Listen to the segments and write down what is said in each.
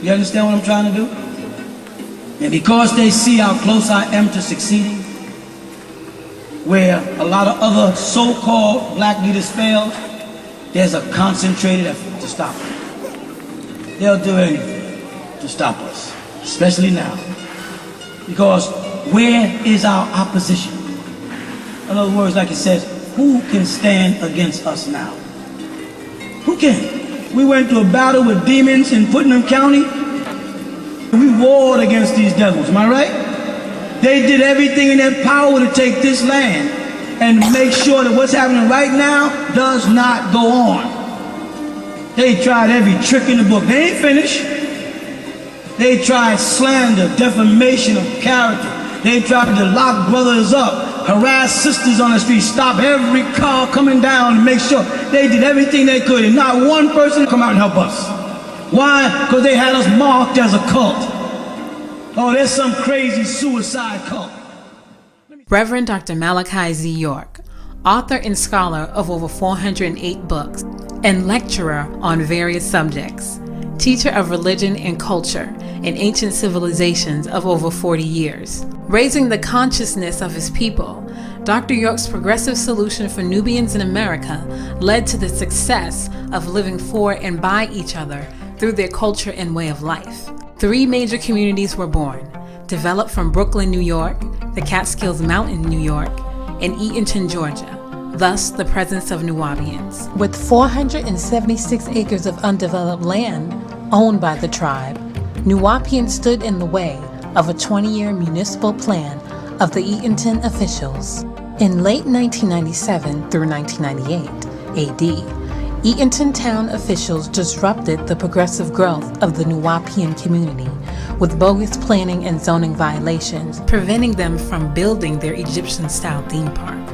You understand what I'm trying to do? And because they see how close I am to succeeding, where a lot of other so-called black leaders failed, there's a concentrated effort to stop them. They'll do anything to stop us, especially now. Because where is our opposition? In other words, like it says, who can stand against us now? Who can? We went to a battle with demons in Putnam County. We warred against these devils, am I right? They did everything in their power to take this land and make sure that what's happening right now does not go on. They tried every trick in the book. They ain't finished. They tried slander, defamation of character. They tried to lock brothers up, harass sisters on the street, stop every car coming down and make sure they did everything they could, and not one person come out and help us. Why? Because they had us marked as a cult. Oh, there's some crazy suicide cult. Reverend Dr. Malachi Z. York, author and scholar of over 408 books and lecturer on various subjects, teacher of religion and culture in ancient civilizations of over 40 years. Raising the consciousness of his people, Dr. York's progressive solution for Nubians in America led to the success of living for and by each other through their culture and way of life. 3 major communities were born, developed from Brooklyn, New York, the Catskills Mountain, New York, and Eatonton, Georgia, thus the presence of Nuwaubians. With 476 acres of undeveloped land owned by the tribe, Nuwaubians stood in the way of a 20-year municipal plan of the Eatonton officials. In late 1997 through 1998 AD, Eatonton town officials disrupted the progressive growth of the Nuwaubian community with bogus planning and zoning violations, preventing them from building their Egyptian-style theme park.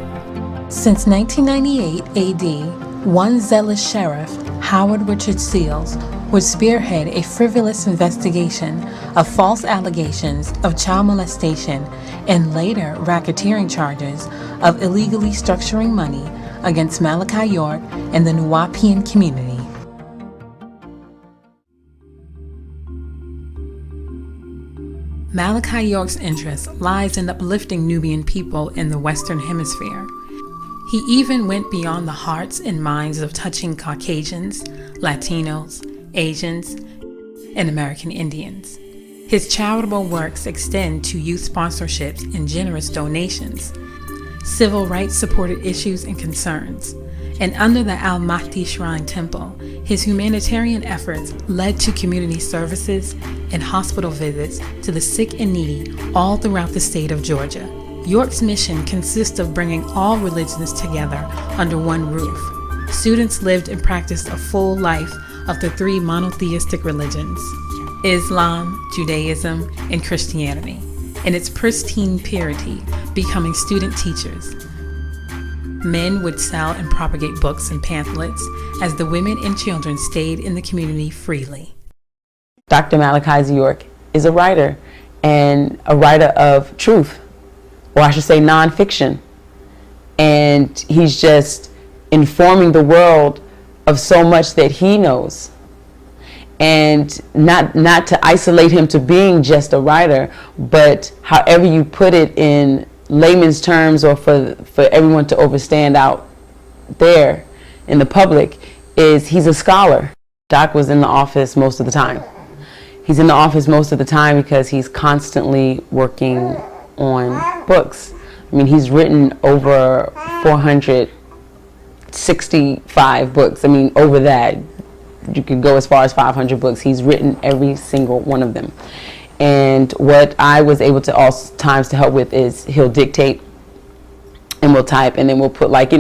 Since 1998 AD, one zealous sheriff, Howard Richard Seals, would spearhead a frivolous investigation of false allegations of child molestation and later racketeering charges of illegally structuring money against Malachi York and the Nuwaubian community. Malachi York's interest lies in uplifting Nubian people in the Western Hemisphere. He even went beyond the hearts and minds of touching Caucasians, Latinos, Asians, and American Indians. His charitable works extend to youth sponsorships and generous donations, civil rights supported issues and concerns, and under the Al-Mahdi Shrine Temple, his humanitarian efforts led to community services and hospital visits to the sick and needy all throughout the state of Georgia. York's mission consists of bringing all religions together under one roof. Students lived and practiced a full life of the 3 monotheistic religions, Islam, Judaism, and Christianity, in its pristine purity, becoming student teachers. Men would sell and propagate books and pamphlets as the women and children stayed in the community freely. Dr. Malachi Z. York is a writer, and a writer of truth, or I should say nonfiction. And he's just informing the world of so much that he knows. And not to isolate him to being just a writer, but however you put it in layman's terms, or for everyone to understand out there in the public, is he's a scholar. Doc was in the office most of the time. He's in the office most of the time because he's constantly working on books. I mean, he's written over 465 books. I mean, over that. You could go as far as 500 books. He's written every single one of them. And what I was able to all times to help with is he'll dictate and we'll type, and then we'll put, like,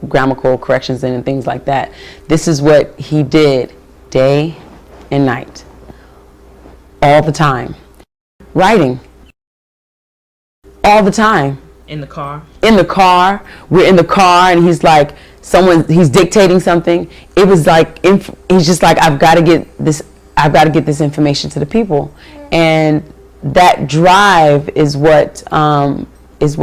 grammatical corrections in and things like that. This is what he did day and night, all the time. Writing. All the time. In the car? In the car. We're in the car and he's like, he's dictating something. It was like, he's just like, I've got to get this information to the people. And that drive is what is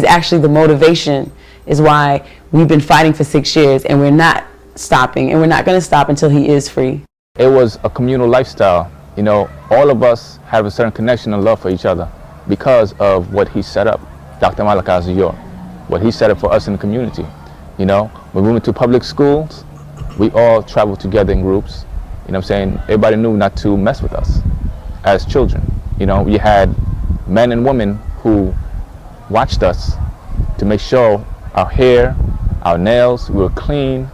actually the motivation, is why we've been fighting for 6 years, and we're not stopping, and we're not going to stop until he is free. It was a communal lifestyle. You know, all of us have a certain connection and love for each other because of what he set up, Dr. Malachi Z York, what he set up for us in the community. You know, when we went to public schools, we all traveled together in groups. You know what I'm saying? Everybody knew not to mess with us as children. You know, you had men and women who watched us to make sure our hair, our nails, we were clean,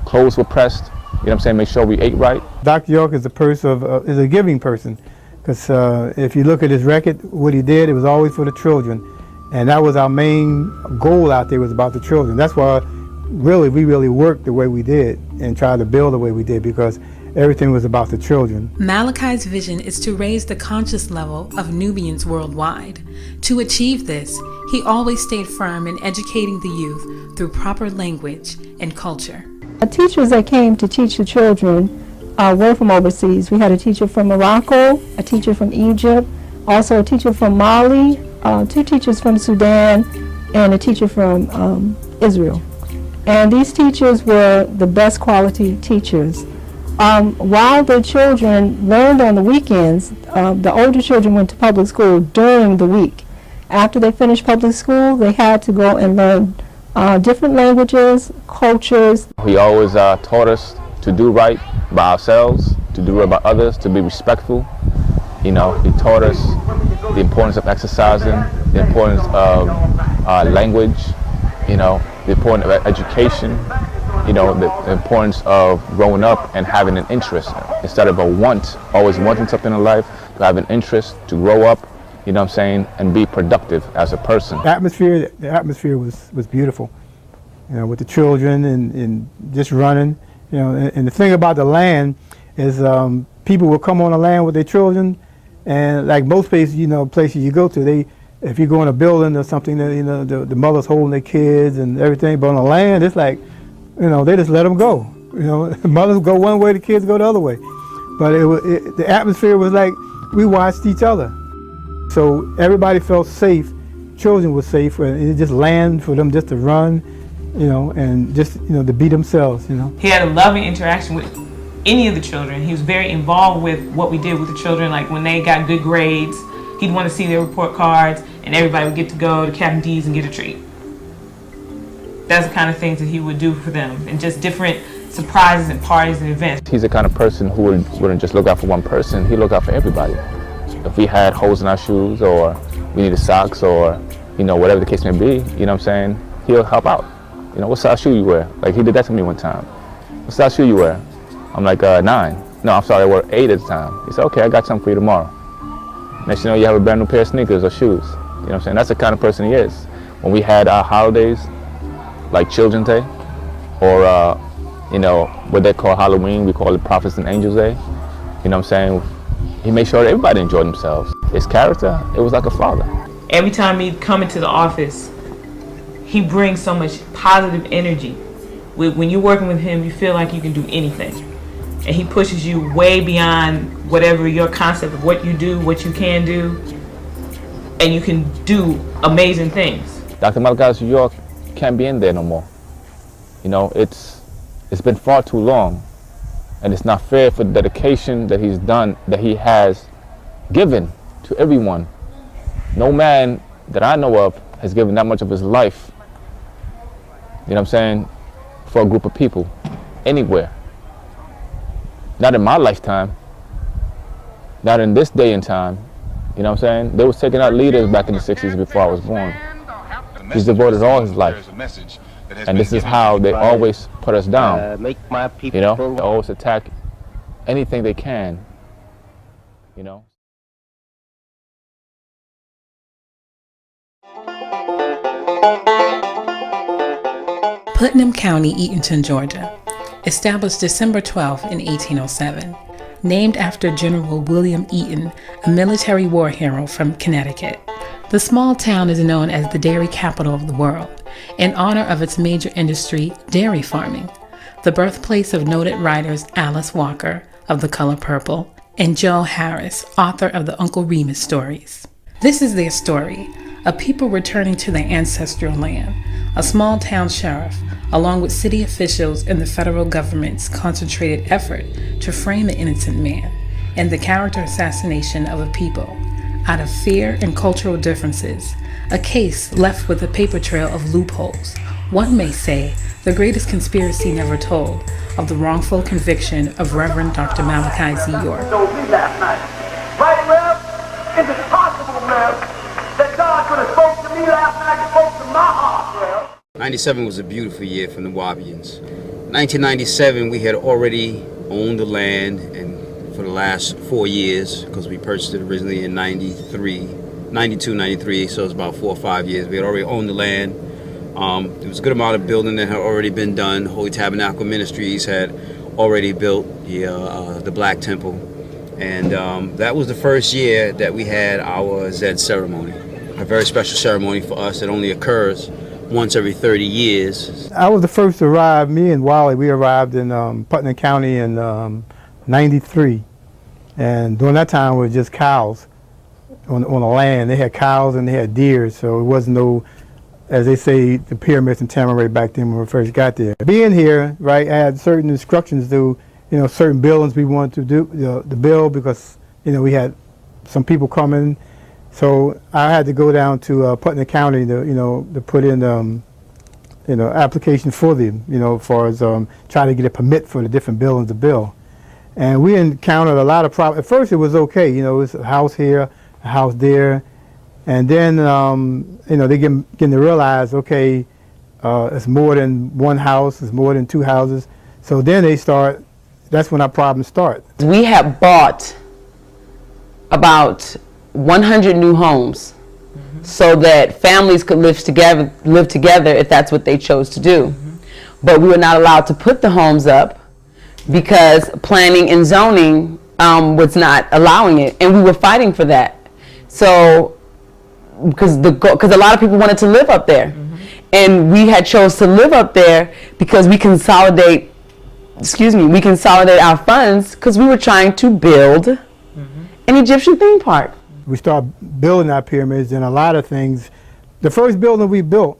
clothes were pressed. You know what I'm saying? Make sure we ate right. Dr. York is is a giving person, because if you look at his record, what he did, it was always for the children, and that was our main goal out there, was about the children. That's why we really worked the way we did and tried to build the way we did, because everything was about the children. Malachi's vision is to raise the conscious level of Nubians worldwide. To achieve this, he always stayed firm in educating the youth through proper language and culture. The teachers that came to teach the children were from overseas. We had a teacher from Morocco, a teacher from Egypt, also a teacher from Mali, 2 teachers from Sudan, and a teacher from Israel. And these teachers were the best quality teachers. While the children learned on the weekends, the older children went to public school during the week. After they finished public school, they had to go and learn different languages, cultures. He always taught us to do right by ourselves, to do right by others, to be respectful. You know, he taught us the importance of exercising, the importance of language, you know, the importance of education, you know, the importance of growing up and having an interest instead of a want, always wanting something in life, to have an interest, to grow up, you know what I'm saying, and be productive as a person. The atmosphere was beautiful, you know, with the children and just running, you know, and the thing about the land is people will come on the land with their children, and like most places, you know, places you go to, if you go in a building or something, you know, the mother's holding their kids and everything, but on the land, it's like, you know, they just let them go. You know, mothers go one way, the kids go the other way. But the atmosphere was like we watched each other. So everybody felt safe. Children were safe, and it just land for them just to run, you know, and just, you know, to be themselves, you know. He had a loving interaction with any of the children. He was very involved with what we did with the children. Like when they got good grades, he'd want to see their report cards, and everybody would get to go to Captain D's and get a treat. That's the kind of things that he would do for them, and just different surprises and parties and events. He's the kind of person who wouldn't just look out for one person, he'd look out for everybody. If we had holes in our shoes, or we needed socks, or, you know, whatever the case may be, you know what I'm saying, he'll help out. You know, what size shoe you wear? Like, he did that to me one time. What size shoe you wear? I'm like, 9. No, I'm sorry, I wore 8 at the time. He said, okay, I got something for you tomorrow. Next you know, you have a brand new pair of sneakers or shoes. You know what I'm saying? That's the kind of person he is. When we had our holidays, like Children's Day, or you know, what they call Halloween, we call it Prophets and Angels Day. You know what I'm saying? He made sure that everybody enjoyed themselves. His character, it was like a father. Every time he'd come into the office, he brings so much positive energy. When you're working with him, you feel like you can do anything. And he pushes you way beyond whatever your concept of what you do, what you can do, and you can do amazing things. Dr. Malachi Z York can't be in there no more. You know, it's been far too long, and it's not fair for the dedication that he's done, that he has given to everyone. No man that I know of has given that much of his life, you know what I'm saying, for a group of people, anywhere. Not in my lifetime, not in this day and time, you know what I'm saying? They was taking out leaders back in the 60s before I was born. He's devoted all his life. And this is how they always put us down. You know, they always attack anything they can, you know. Putnam County, Eatonton, Georgia. Established December 12 in 1807. Named after General William Eaton, a military war hero from Connecticut. The small town is known as the dairy capital of the world, in honor of its major industry, dairy farming, the birthplace of noted writers Alice Walker of The Color Purple and Joe Harris, author of the Uncle Remus stories. This is their story, a people returning to their ancestral land, a small town sheriff, along with city officials and the federal government's concentrated effort to frame an innocent man and the character assassination of a people out of fear and cultural differences, a case left with a paper trail of loopholes. One may say the greatest conspiracy never told of the wrongful conviction of Reverend Dr. Malachi Z. York. Told me last night, right, Rev? Is it possible, Rev, that God could have spoke to me last night and spoke to my heart, Rev? 97 was a beautiful year for the Nuwaubians. 1997, we had already owned the land, and for the last 4 years, because we purchased it originally in 92, 93, so it's about 4 or 5 years. We had already owned the land. There was a good amount of building that had already been done. Holy Tabernacle Ministries had already built the Black Temple. And that was the first year that we had our Zed ceremony, a very special ceremony for us that only occurs once every 30 years. I was the first to arrive. Me and Wally, we arrived in Putnam County in 93. And during that time, it was just cows on the land. They had cows and they had deer, so it wasn't no, as they say, the pyramids in Tamaray back then when we first got there. Being here, right, I had certain instructions to, certain buildings we wanted to do, to build, because, we had some people coming. So I had to go down to Putnam County to put in, application for them, as far as trying to get a permit for the different buildings to build. And we encountered a lot of problems. At first it was okay, it's a house here, a house there. And then, they begin to realize, okay, it's more than one house, it's more than two houses. So then that's when our problems start. We have bought about 100 new homes so that families could live together if that's what they chose to do. But we were not allowed to put the homes up because planning and zoning was not allowing it, and we were fighting for that. So, because a lot of people wanted to live up there, and we had chose to live up there because we consolidate our funds because we were trying to build an Egyptian theme park. We started building our pyramids, and a lot of things. The first building we built,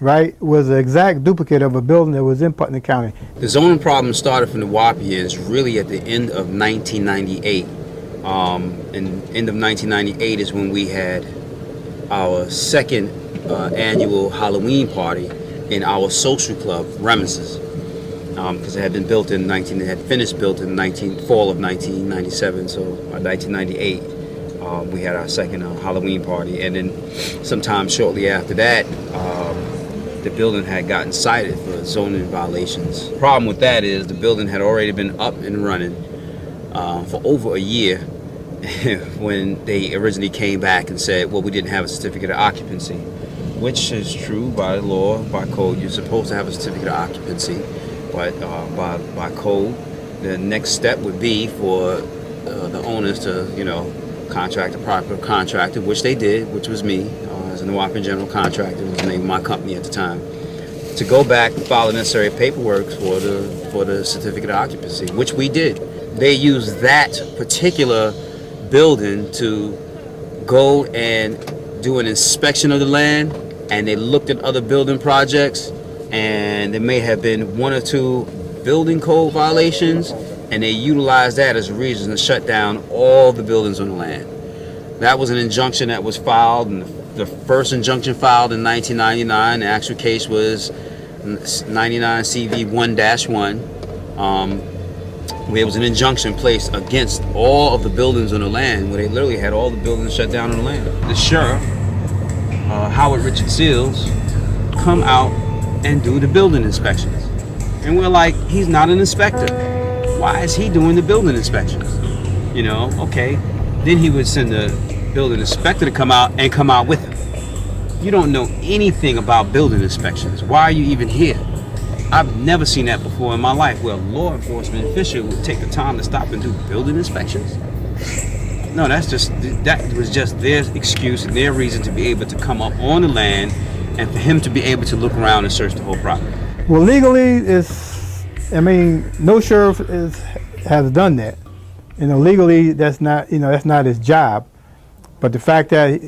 right, was an exact duplicate of a building that was in Putnam County. The zoning problem started from the Nuwaubians really at the end of 1998. And end of 1998 is when we had our second annual Halloween party in our social club, Reminiscences, because it had been built in it had finished built in fall of 1997. So 1998, we had our second Halloween party, and then sometime shortly after that, the building had gotten cited for zoning violations. The problem with that is the building had already been up and running for over a year when they originally came back and said, well, we didn't have a certificate of occupancy, which is true by law, by code. You're supposed to have a certificate of occupancy, but by code, the next step would be for the owners to, contract a proper contractor, which they did, which was me, as a Nuwaubian general contractor, was the name of my company at the time, to go back and file the necessary paperwork for the certificate of occupancy, which we did. They used that particular building to go and do an inspection of the land, and they looked at other building projects, and there may have been 1 or 2 building code violations, and they utilized that as a reason to shut down all the buildings on the land. That was an injunction that was filed, and the first injunction filed in 1999. The actual case was 99 CV 1-1. Where it was an injunction placed against all of the buildings on the land, where they literally had all the buildings shut down on the land. The sheriff, Howard Richard Seals, come out and do the building inspections. And we're like, he's not an inspector. Why is he doing the building inspections? Okay. Then he would send the building inspector to come out with him. You don't know anything about building inspections. Why are you even here? I've never seen that before in my life, where a law enforcement official would take the time to stop and do building inspections. No, that was just their excuse and their reason to be able to come up on the land and for him to be able to look around and search the whole property. Well, legally, no sheriff has done that. Legally, that's not his job. But the fact that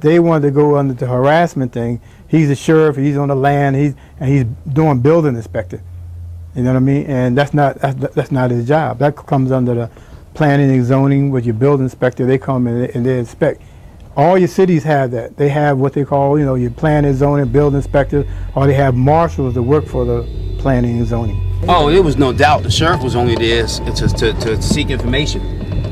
they wanted to go under the harassment thing, he's a sheriff, he's on the land, he's doing building inspector. You know what I mean? And that's not his job. That comes under the planning and zoning with your building inspector. They come and they inspect. All your cities have that. They have what they call, your planning and zoning, building inspector, or they have marshals that work for the planning and zoning. Oh, there was no doubt. The sheriff was only there to seek information.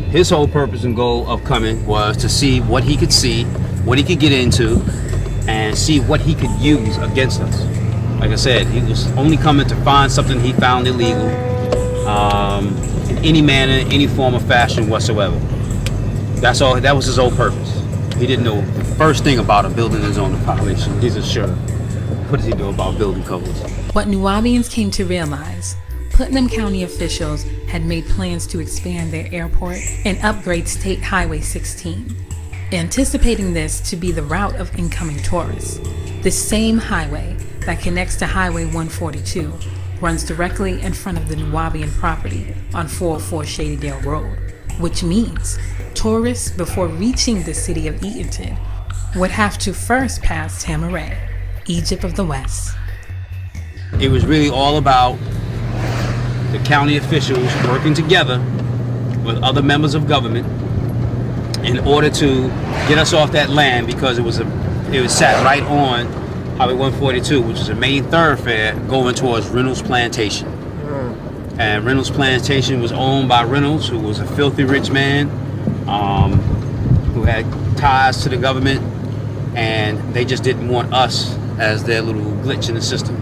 His whole purpose and goal of coming was to see what he could see, what he could get into, and see what he could use against us. Like I said, he was only coming to find something he found illegal, in any manner, any form or fashion whatsoever. That's all. That was his whole purpose. He didn't know the first thing about a building his own violation. He's a sheriff. What does he know about building codes? What New Orleans came to realize, Putnam County officials had made plans to expand their airport and upgrade State Highway 16, anticipating this to be the route of incoming tourists. This same highway that connects to Highway 142 runs directly in front of the New Orleans property on 404 Shadydale Road, which means tourists, before reaching the city of Eatonton, would have to first pass Tamaray, Egypt of the West. It was really all about the county officials working together with other members of government in order to get us off that land, because it was sat right on Highway 142, which is a main thoroughfare going towards Reynolds Plantation. And Reynolds Plantation was owned by Reynolds, who was a filthy rich man, who had ties to the government, and they just didn't want us as their little glitch in the system.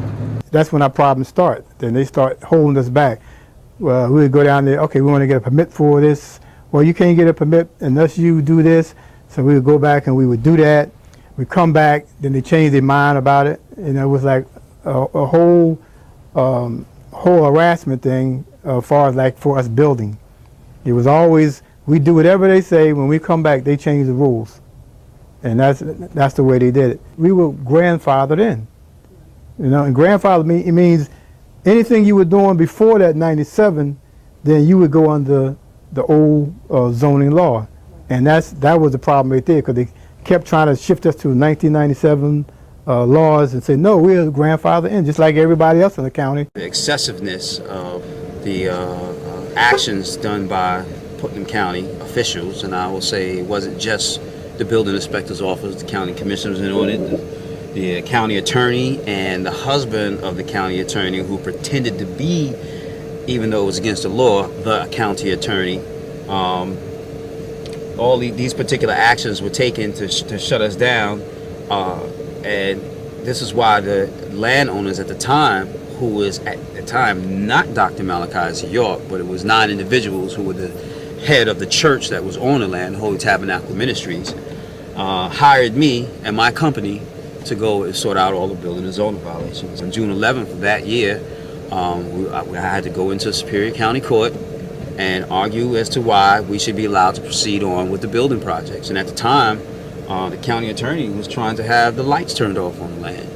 That's when our problems start. Then they start holding us back. Well, we would go down there, okay, we want to get a permit for this. Well, you can't get a permit unless you do this. So we would go back and we would do that. We come back, then they change their mind about it. And it was like a whole harassment thing as far as like for us building. It was always, we do whatever they say. When we come back, they change the rules. And that's the way they did it. We were grandfathered in. And grandfather it means anything you were doing before that 97, then you would go under the old zoning law. And that was the problem right there, because they kept trying to shift us to 1997 laws and say, no, we're grandfather in, just like everybody else in the county. The excessiveness of the actions done by Putnam County officials, and I will say it wasn't just the building inspector's office, the county commissioners in on it, the county attorney, and the husband of the county attorney, who pretended to be, even though it was against the law, the county attorney. All these particular actions were taken to shut us down, and this is why the landowners at the time, who was at the time not Dr. Malachi Z York, but it was 9 individuals who were the head of the church that was on the land, Holy Tabernacle Ministries, hired me and my company to go and sort out all the building and zoning violations. On June 11th of that year, I had to go into Superior County Court and argue as to why we should be allowed to proceed on with the building projects. And at the time, the county attorney was trying to have the lights turned off on the land.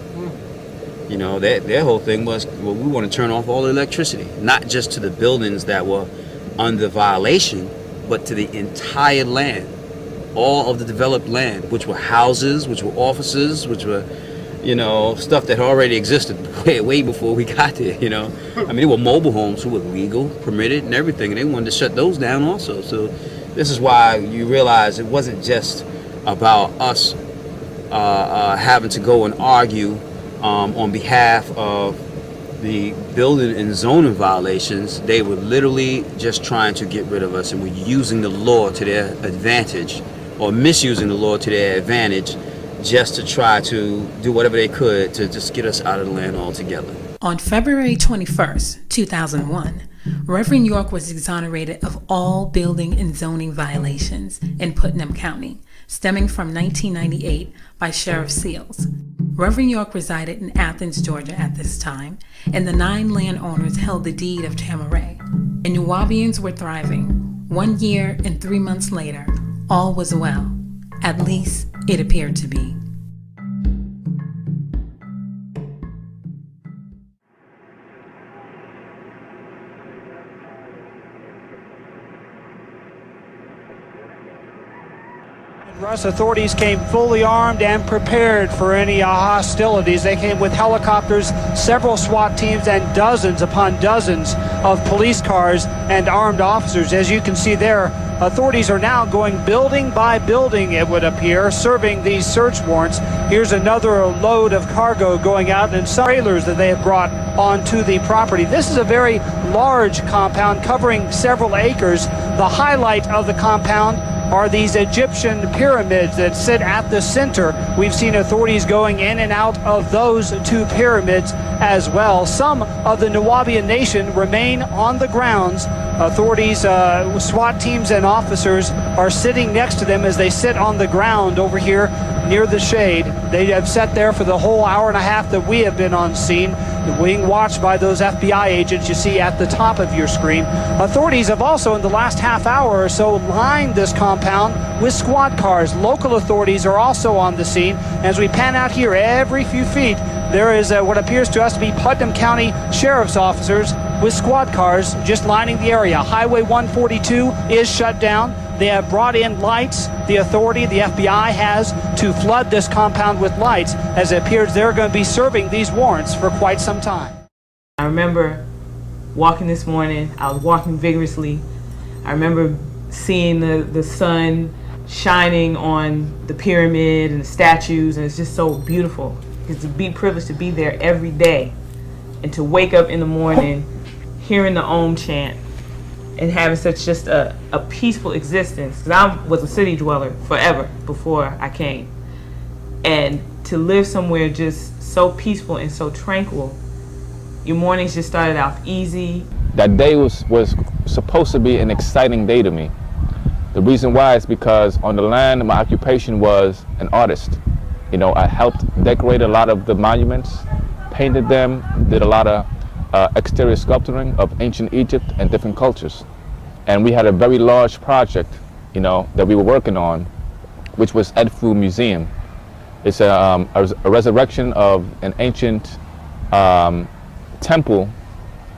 Their whole thing was, well, we want to turn off all the electricity, not just to the buildings that were under violation, but to the entire land, all of the developed land, which were houses, which were offices, which were, stuff that already existed way before we got there, there were mobile homes who were legal, permitted, and everything, and they wanted to shut those down also. So this is why you realize it wasn't just about us having to go and argue on behalf of the building and zoning violations. They were literally just trying to get rid of us, and were using the law to their advantage, or misusing the law to their advantage, just to try to do whatever they could to just get us out of the land altogether. On February 21st, 2001, Reverend York was exonerated of all building and zoning violations in Putnam County, stemming from 1998 by Sheriff Seals. Reverend York resided in Athens, Georgia at this time, and the 9 landowners held the deed of Tamaray. And New Orleans were thriving. 1 year and 3 months later, all was well. At least it appeared to be. Russ, authorities came fully armed and prepared for any hostilities. They came with helicopters, several SWAT teams, and dozens upon dozens of police cars and armed officers. As you can see there, authorities are now going building by building, it would appear, serving these search warrants. Here's another load of cargo going out and some trailers that they have brought onto the property. This is a very large compound covering several acres. The highlight of the compound are these Egyptian pyramids that sit at the center. We've seen authorities going in and out of those two pyramids as well. Some of the Nuwaubian Nation remain on the grounds. Authorities, SWAT teams and officers are sitting next to them as they sit on the ground over here near the shade. They have sat there for the whole hour and a half that we have been on scene, being watched by those FBI agents you see at the top of your screen. Authorities have also, in the last half hour or so, lined this compound with squad cars. Local authorities are also on the scene. As we pan out here, every few feet, there is what appears to us to be Putnam County Sheriff's officers with squad cars just lining the area. Highway 142 is shut down. They have brought in lights. The authority, the FBI, has to flood this compound with lights, as it appears they're going to be serving these warrants for quite some time. I remember walking this morning. I was walking vigorously. I remember seeing the sun shining on the pyramid and the statues, and it's just so beautiful. It's to be privileged to be there every day and to wake up in the morning hearing the Om chant and having such just a peaceful existence. Because I was a city dweller forever before I came. And to live somewhere just so peaceful and so tranquil, your mornings just started off easy. That day was supposed to be an exciting day to me. The reason why is because on the land, my occupation was an artist. You know, I helped decorate a lot of the monuments, painted them, did a lot of exterior sculpturing of ancient Egypt and different cultures. And we had a very large project, you know, that we were working on, which was Edfu Museum. It's a resurrection of an ancient temple,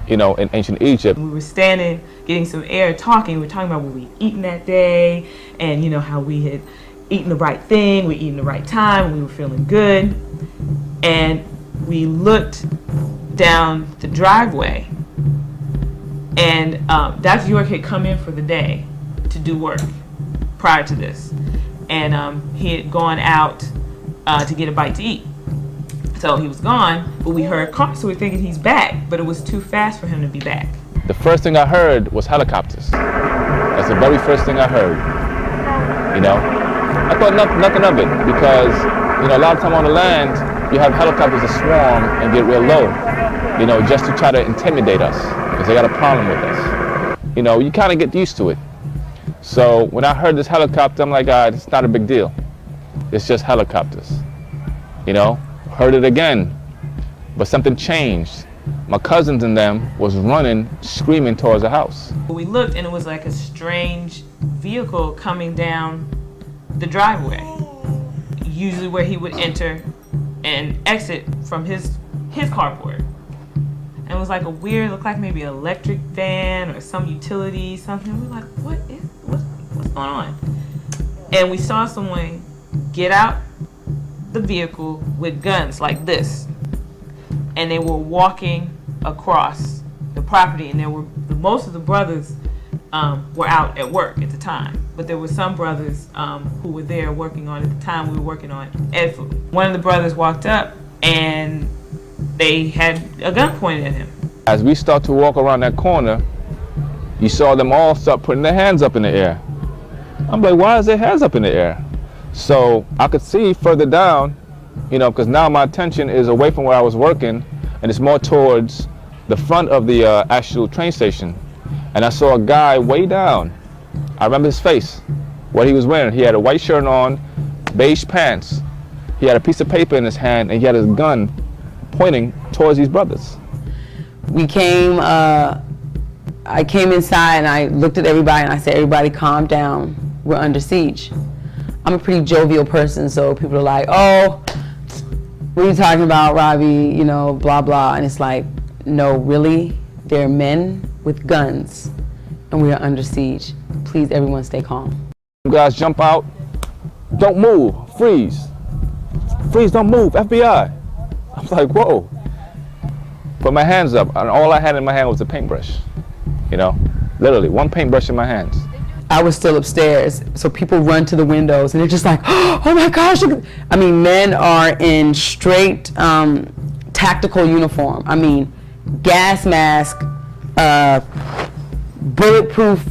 you know, in ancient Egypt. We were standing, getting some air, talking. We were talking about what we'd eaten that day, and you know how we had eaten the right thing, we eaten the right time, we were feeling good. And we looked down the driveway, and Dr. York had come in for the day to do work prior to this, and he had gone out to get a bite to eat. So he was gone, but we heard cars, so we were thinking he's back, but it was too fast for him to be back. The first thing I heard was helicopters. That's the very first thing I heard, you know. I thought nothing of it because, you know, a lot of time on the land, you have helicopters that swarm and get real low, you know, just to try to intimidate us because they got a problem with us. You know, you kind of get used to it. So when I heard this helicopter, I'm like, it's not a big deal. It's just helicopters, you know. Heard it again, but something changed. My cousins and them was running, screaming towards the house. We looked and it was like a strange vehicle coming down the driveway, usually where he would enter and exit from his carport. And it was like a weird, looked like maybe an electric van or some utility, something. We were like, what's going on? And we saw someone get out the vehicle with guns like this, and they were walking across the property, and there were most of the brothers were out at work at the time, but there were some brothers who were there working on, at the time we were working on EdFu. One of the brothers walked up and they had a gun pointed at him. As we start to walk around that corner, you saw them all start putting their hands up in the air. I'm like, why is their hands up in the air? So I could see further down, you know, because now my attention is away from where I was working and it's more towards the front of the actual train station. And I saw a guy way down. I remember his face, what he was wearing. He had a white shirt on, beige pants. He had a piece of paper in his hand and he had his gun pointing towards these brothers. We came, I came inside and I looked at everybody and I said, everybody calm down, we're under siege. I'm a pretty jovial person, so people are like, oh, what are you talking about, Robbie, you know, blah, blah. And it's like, no, really, they're men with guns and we are under siege. Please, everyone stay calm. You guys jump out, don't move, freeze. Freeze, don't move, FBI. I was like, whoa. Put my hands up, and all I had in my hand was a paintbrush. You know, literally, one paintbrush in my hands. I was still upstairs, so people run to the windows, and they're just like, oh my gosh. I mean, men are in straight tactical uniform. I mean, gas mask, bulletproof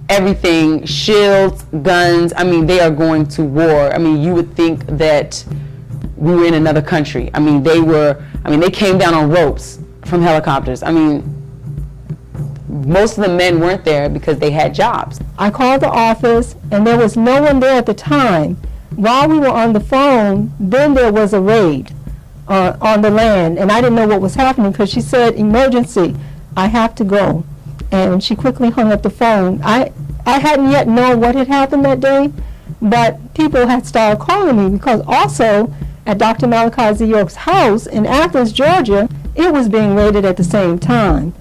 everything, shields, guns. I mean, they are going to war. I mean, you would think that we were in another country. I mean, they came down on ropes from helicopters. I mean, most of the men weren't there because they had jobs. I called the office, and there was no one there at the time. While we were on the phone, then there was a raid on the land, and I didn't know what was happening because she said, emergency, I have to go. And she quickly hung up the phone. I hadn't yet known what had happened that day, but people had started calling me because also at Dr. Malachi Z. York's house in Athens, Georgia, it was being raided at the same time.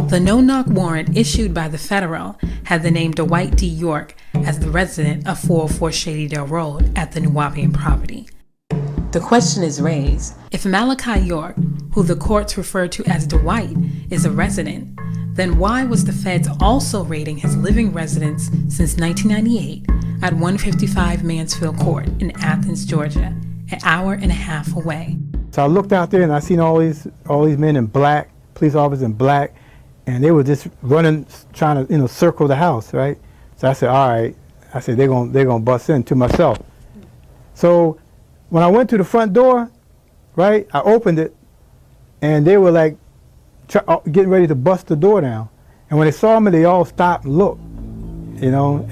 The no-knock warrant issued by the federal had the name Dwight D. York as the resident of 404 Shadydale Road at the New Wapian property. The question is raised, if Malachi York, who the courts refer to as Dwight, is a resident, then why was the feds also raiding his living residence since 1998 at 155 Mansfield Court in Athens, Georgia, an hour and a half away? So I looked out there and I seen all these men in black, police officers in black, and they were just running, trying to circle the house, right? So I said, all right. I said they're gonna bust in, to myself. So when I went to the front door, right, I opened it, and they were like getting ready to bust the door down. And when they saw me, they all stopped and looked,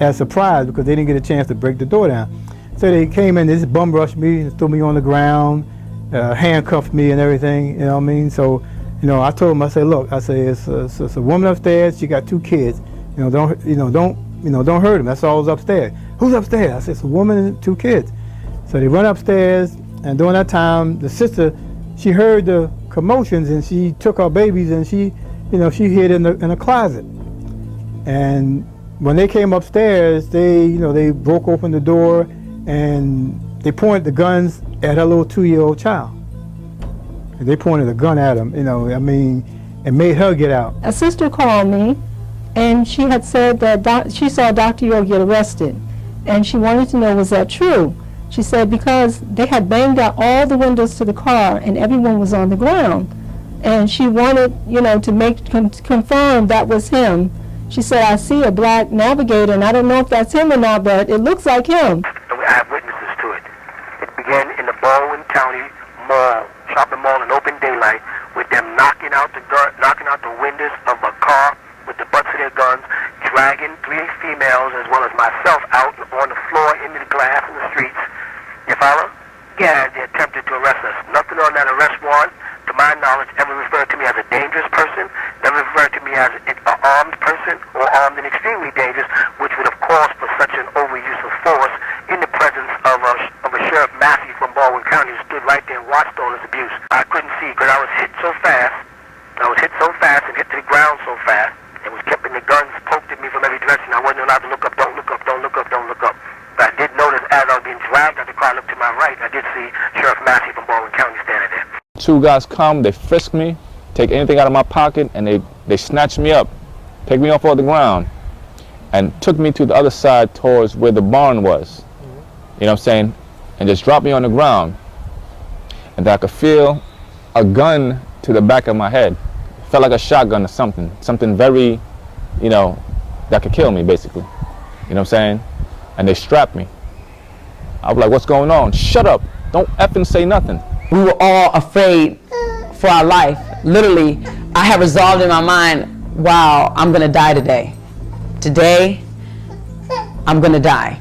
as surprise because they didn't get a chance to break the door down. So they came in, they just bum rushed me and threw me on the ground, handcuffed me and everything. You know what I mean? So, I told them, I said, look, I said it's a woman upstairs. She got 2 kids. Don't hurt them. That's all that's upstairs. Who's upstairs? I said it's a woman and 2 kids. So they run upstairs, and during that time, the sister, she heard the commotions, and she took her babies, and she hid in a closet. And when they came upstairs, they broke open the door, and they pointed the guns at her little 2-year-old child. And they pointed a gun at him, and made her get out. A sister called me, and she had said that she saw Dr. York get arrested, and she wanted to know, was that true? She said because they had banged out all the windows to the car and everyone was on the ground. And she wanted, to confirm that was him. She said, I see a black Navigator, and I don't know if that's him or not, but it looks like him. I have witnesses to it. It began in the Baldwin County Mall, shopping mall in open daylight, with them knocking out the windows of a car with the butts of their guns, dragging 3 females as well as myself out on the floor into the glass in the streets. You follow? Yeah. And they attempted to arrest us. Nothing on that arrest warrant, to my knowledge, ever referred to me as a dangerous person, never referred to me as an armed person or armed and extremely dangerous, which would have caused for such an overuse of force in the presence of a Sheriff Massey from Baldwin County who stood right there and watched all this abuse. I couldn't see because I was hit so fast. And hit to the ground so fast. It was keeping the guns poked at me from every direction. I wasn't allowed to look up, don't look up, don't look up, don't look up. But I did notice as I was being dragged out the car, I looked to my right, and I did see Sheriff Massey from Baldwin County standing there. 2 guys come, they frisk me, take anything out of my pocket, and they snatch me up, pick me off off the ground, and took me to the other side towards where the barn was. You know what I'm saying? And just dropped me on the ground. And I could feel a gun to the back of my head. It felt like a shotgun or something very, that could kill me basically. You know what I'm saying? And they strapped me. I was like, what's going on? Shut up. Don't effing say nothing. We were all afraid for our life. Literally, I had resolved in my mind, wow, I'm gonna die today. Today, I'm gonna die.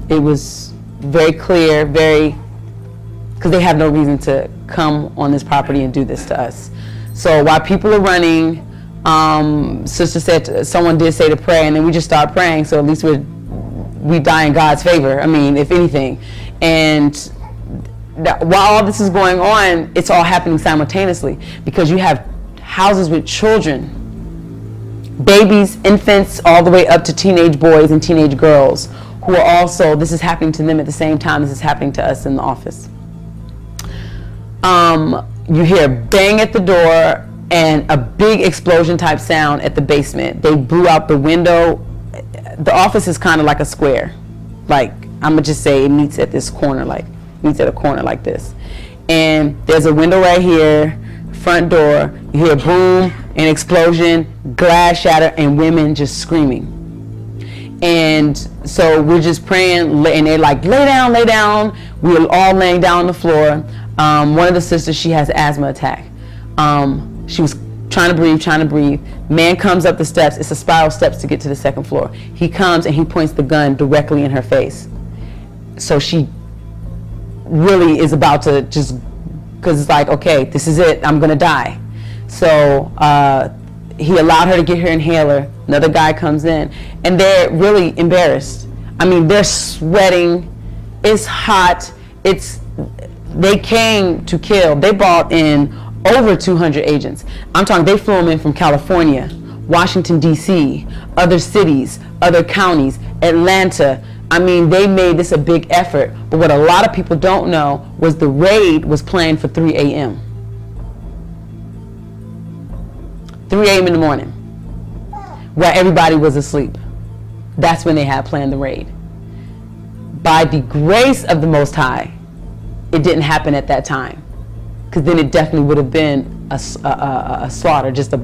It was very clear, because they have no reason to come on this property and do this to us. So while people are running, sister said, someone did say to pray, and then we just started praying, so at least we die in God's favor, if anything. And while all this is going on, it's all happening simultaneously because you have houses with children, babies, infants, all the way up to teenage boys and teenage girls who are also, this is happening to them at the same time this is happening to us in the office. You hear a bang at the door and a big explosion type sound at the basement. They blew out the window. The office is kind of like a square. Like, I'm gonna just say it meets at this corner, like, meets at a corner like this. And there's a window right here, front door. You hear a boom, an explosion, glass shatter, and women just screaming. And so we're just praying, and they're like, lay down, lay down. We're all laying down on the floor. One of the sisters, she has an asthma attack. She was trying to breathe. Man comes up the steps. It's a spiral steps to get to the second floor. He comes and he points the gun directly in her face. So she really is about to just, because it's like, okay, this is it, I'm gonna die. So he allowed her to get her inhaler. Another guy comes in, and they're really embarrassed. I mean, they're sweating, it's hot, they came to kill. They brought in over 200 agents. I'm talking, they flew them in from California, Washington, D.C., other cities, other counties, Atlanta. I mean, they made this a big effort. But what a lot of people don't know was the raid was planned for 3 a.m. 3 a.m. in the morning, while everybody was asleep. That's when they had planned the raid. By the grace of the Most High, it didn't happen at that time, because then it definitely would have been a slaughter, just a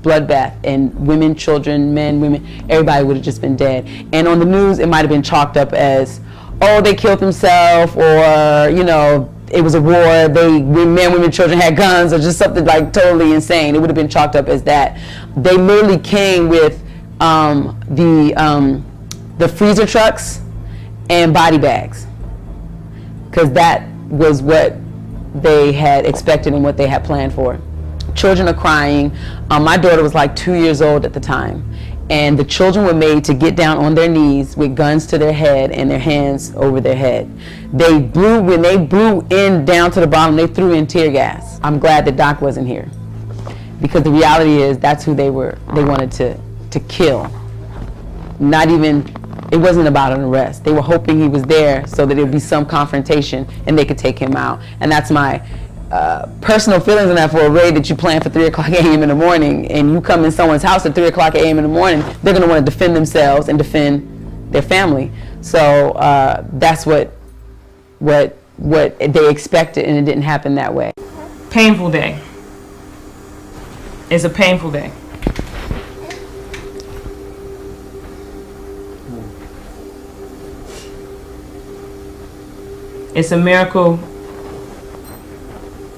bloodbath, and women, children, men, women, everybody would have just been dead. And on the news, it might have been chalked up as, oh, they killed themselves, or, you know, it was a war, men, women, children had guns, or just something like totally insane. It would have been chalked up as that. They literally came with the freezer trucks and body bags, because that was what they had expected and what they had planned for. Children are crying. My daughter was like 2 years old at the time, and the children were made to get down on their knees with guns to their head and their hands over their head. When they blew in down to the bottom, they threw in tear gas. I'm glad that Doc wasn't here, because the reality is that's who they wanted to kill. Not even, it wasn't about an arrest. They were hoping he was there so that there would be some confrontation and they could take him out. And that's my personal feelings on that. For a raid that you plan for 3 o'clock a.m. in the morning, and you come in someone's house at 3 o'clock a.m. in the morning, they're going to want to defend themselves and defend their family. So that's what they expected, and it didn't happen that way. Painful day. It's a painful day. It's a miracle.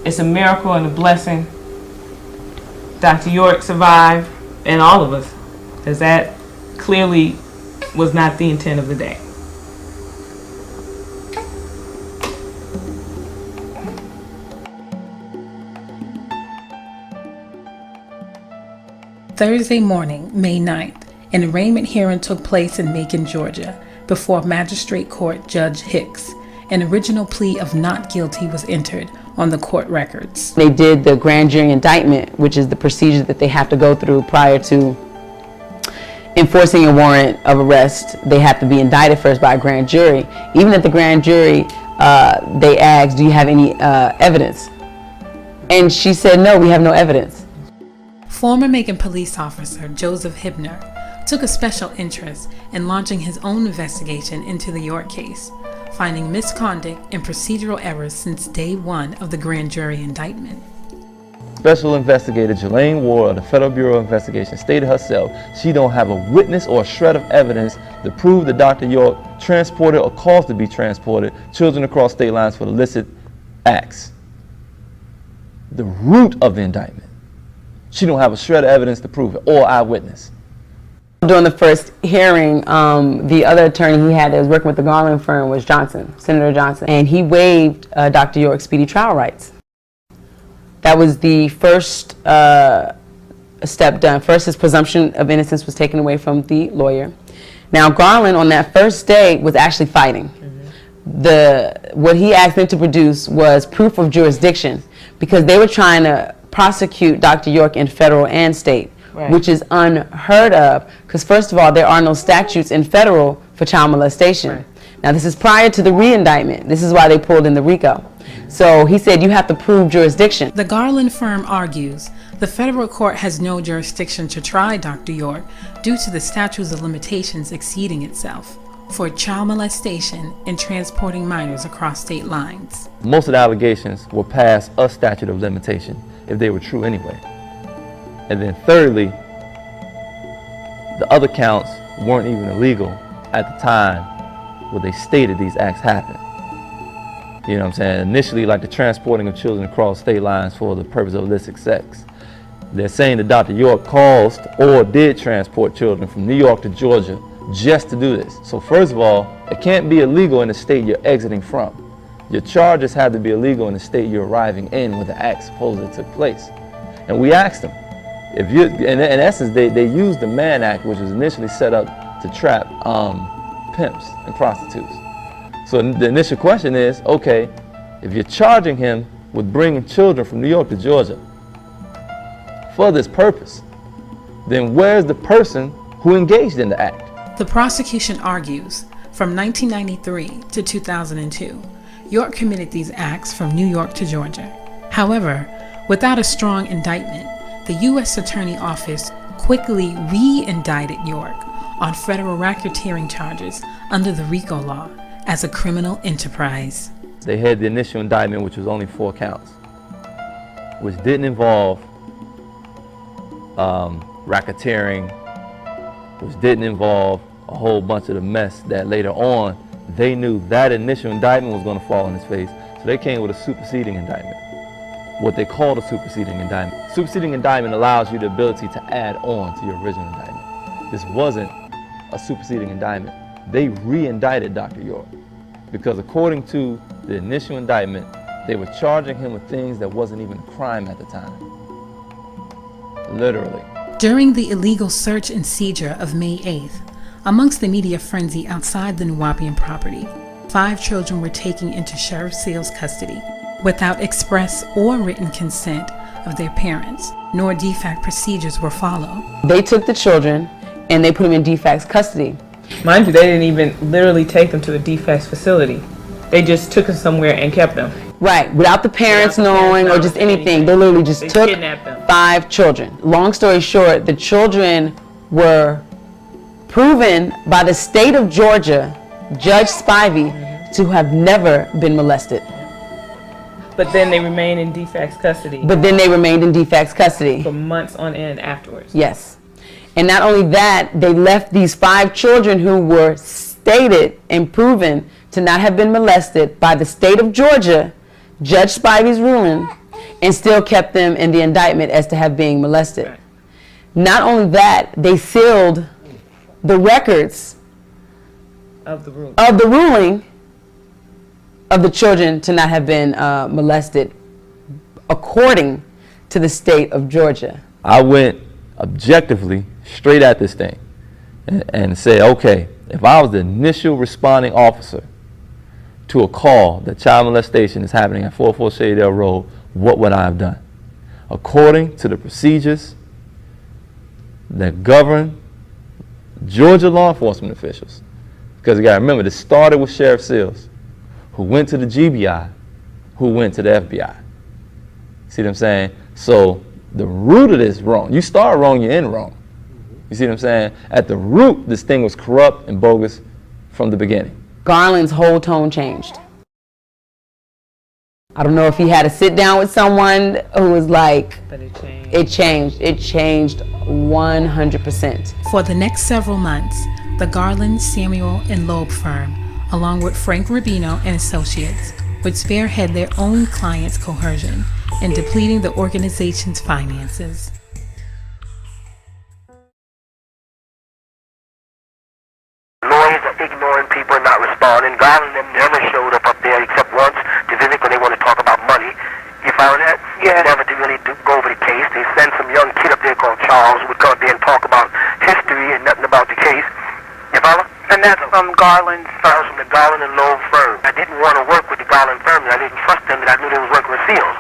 It's a miracle and a blessing. Dr. York survived, and all of us, because that clearly was not the intent of the day. Thursday morning, May 9th, an arraignment hearing took place in Macon, Georgia, before Magistrate Court Judge Hicks. An original plea of not guilty was entered on the court records. They did the grand jury indictment, which is the procedure that they have to go through prior to enforcing a warrant of arrest. They have to be indicted first by a grand jury. Even at the grand jury, they asked, do you have any evidence? And she said, no, we have no evidence. Former Macon police officer Joseph Hibner took a special interest in launching his own investigation into the York case, finding misconduct and procedural errors since day one of the grand jury indictment. Special Investigator Jelaine Ward of the Federal Bureau of Investigation stated herself she don't have a witness or a shred of evidence to prove that Dr. York transported or caused to be transported children across state lines for illicit acts. The root of the indictment. She don't have a shred of evidence to prove it, or eyewitness. During the first hearing, the other attorney he had that was working with the Garland firm was Johnson, Senator Johnson, and he waived Dr. York's speedy trial rights. That was the first step done. First, his presumption of innocence was taken away from the lawyer. Now, Garland on that first day was actually fighting. What he asked them to produce was proof of jurisdiction, because they were trying to prosecute Dr. York in federal and state. Right. Which is unheard of, because first of all, there are no statutes in federal for child molestation. Right. Now, this is prior to the re-indictment. This is why they pulled in the RICO. So he said you have to prove jurisdiction. The Garland firm argues the federal court has no jurisdiction to try Dr. York due to the statutes of limitations exceeding itself for child molestation and transporting minors across state lines. Most of the allegations were past a statute of limitation, if they were true anyway. And then thirdly, the other counts weren't even illegal at the time where they stated these acts happened. You know what I'm saying? Initially, like the transporting of children across state lines for the purpose of illicit sex. They're saying that Dr. York caused or did transport children from New York to Georgia just to do this. So first of all, it can't be illegal in the state you're exiting from. Your charges have to be illegal in the state you're arriving in where the act supposedly took place. And we asked them, if you, in essence, they used the Mann Act, which was initially set up to trap pimps and prostitutes. So the initial question is, okay, if you're charging him with bringing children from New York to Georgia for this purpose, then where's the person who engaged in the act? The prosecution argues from 1993 to 2002, York committed these acts from New York to Georgia. However, without a strong indictment, the U.S. Attorney Office quickly re-indicted York on federal racketeering charges under the RICO law as a criminal enterprise. They had the initial indictment, which was only 4 counts, which didn't involve racketeering, which didn't involve a whole bunch of the mess that later on they knew that initial indictment was going to fall on his face, so they came with a superseding indictment, what they called a superseding indictment. Superseding indictment allows you the ability to add on to your original indictment. This wasn't a superseding indictment. They re-indicted Dr. York because according to the initial indictment, they were charging him with things that wasn't even a crime at the time. Literally. During the illegal search and seizure of May 8th, amongst the media frenzy outside the Nuwaubian property, 5 children were taken into Sheriff Seal's custody without express or written consent of their parents, nor DFAC procedures were followed. They took the children and they put them in DFAC's custody. Mind you, they didn't even literally take them to a DFAC's facility. They just took them somewhere and kept them. Right, without the parents knowing or just anything. They literally just took kidnapped them. 5 children. Long story short, the children were proven by the state of Georgia, Judge Spivey, to have never been molested. But then they remained in DFAC's custody. But then they remained in DFAC's custody. For months on end afterwards. Yes. And not only that, they left these 5 children who were stated and proven to not have been molested by the state of Georgia, Judge Spivey's ruling, and still kept them in the indictment as to have been molested. Right. Not only that, they sealed the records Of the ruling of the children to not have been molested according to the state of Georgia. I went objectively straight at this thing and said, okay, if I was the initial responding officer to a call that child molestation is happening at 404 Shadydale Road, what would I have done? According to the procedures that govern Georgia law enforcement officials, because you got to remember, this started with Sheriff Seals, who went to the GBI, who went to the FBI. See what I'm saying? So the root of this wrong. You start wrong, you end wrong. You see what I'm saying? At the root, this thing was corrupt and bogus from the beginning. Garland's whole tone changed. I don't know if he had to sit down with someone who was like, But it changed. It changed 100%. For the next several months, the Garland, Samuel, and Loeb firm, along with Frank Rubino and Associates, would spearhead their own clients' coercion in depleting the organization's finances. Lawyers are ignoring people and not responding. Garland and them never showed up there except once to visit when they want to talk about money. You found that? Yeah. Never to really go over the case. They sent some young kid up there called Charles who would come up there and talk about history and nothing about the case. You follow? And that's from Garland's firm. That was from the Garland and Loeb firm. I didn't want to work with the Garland firm, and I didn't trust them, and I knew they was working with Seals.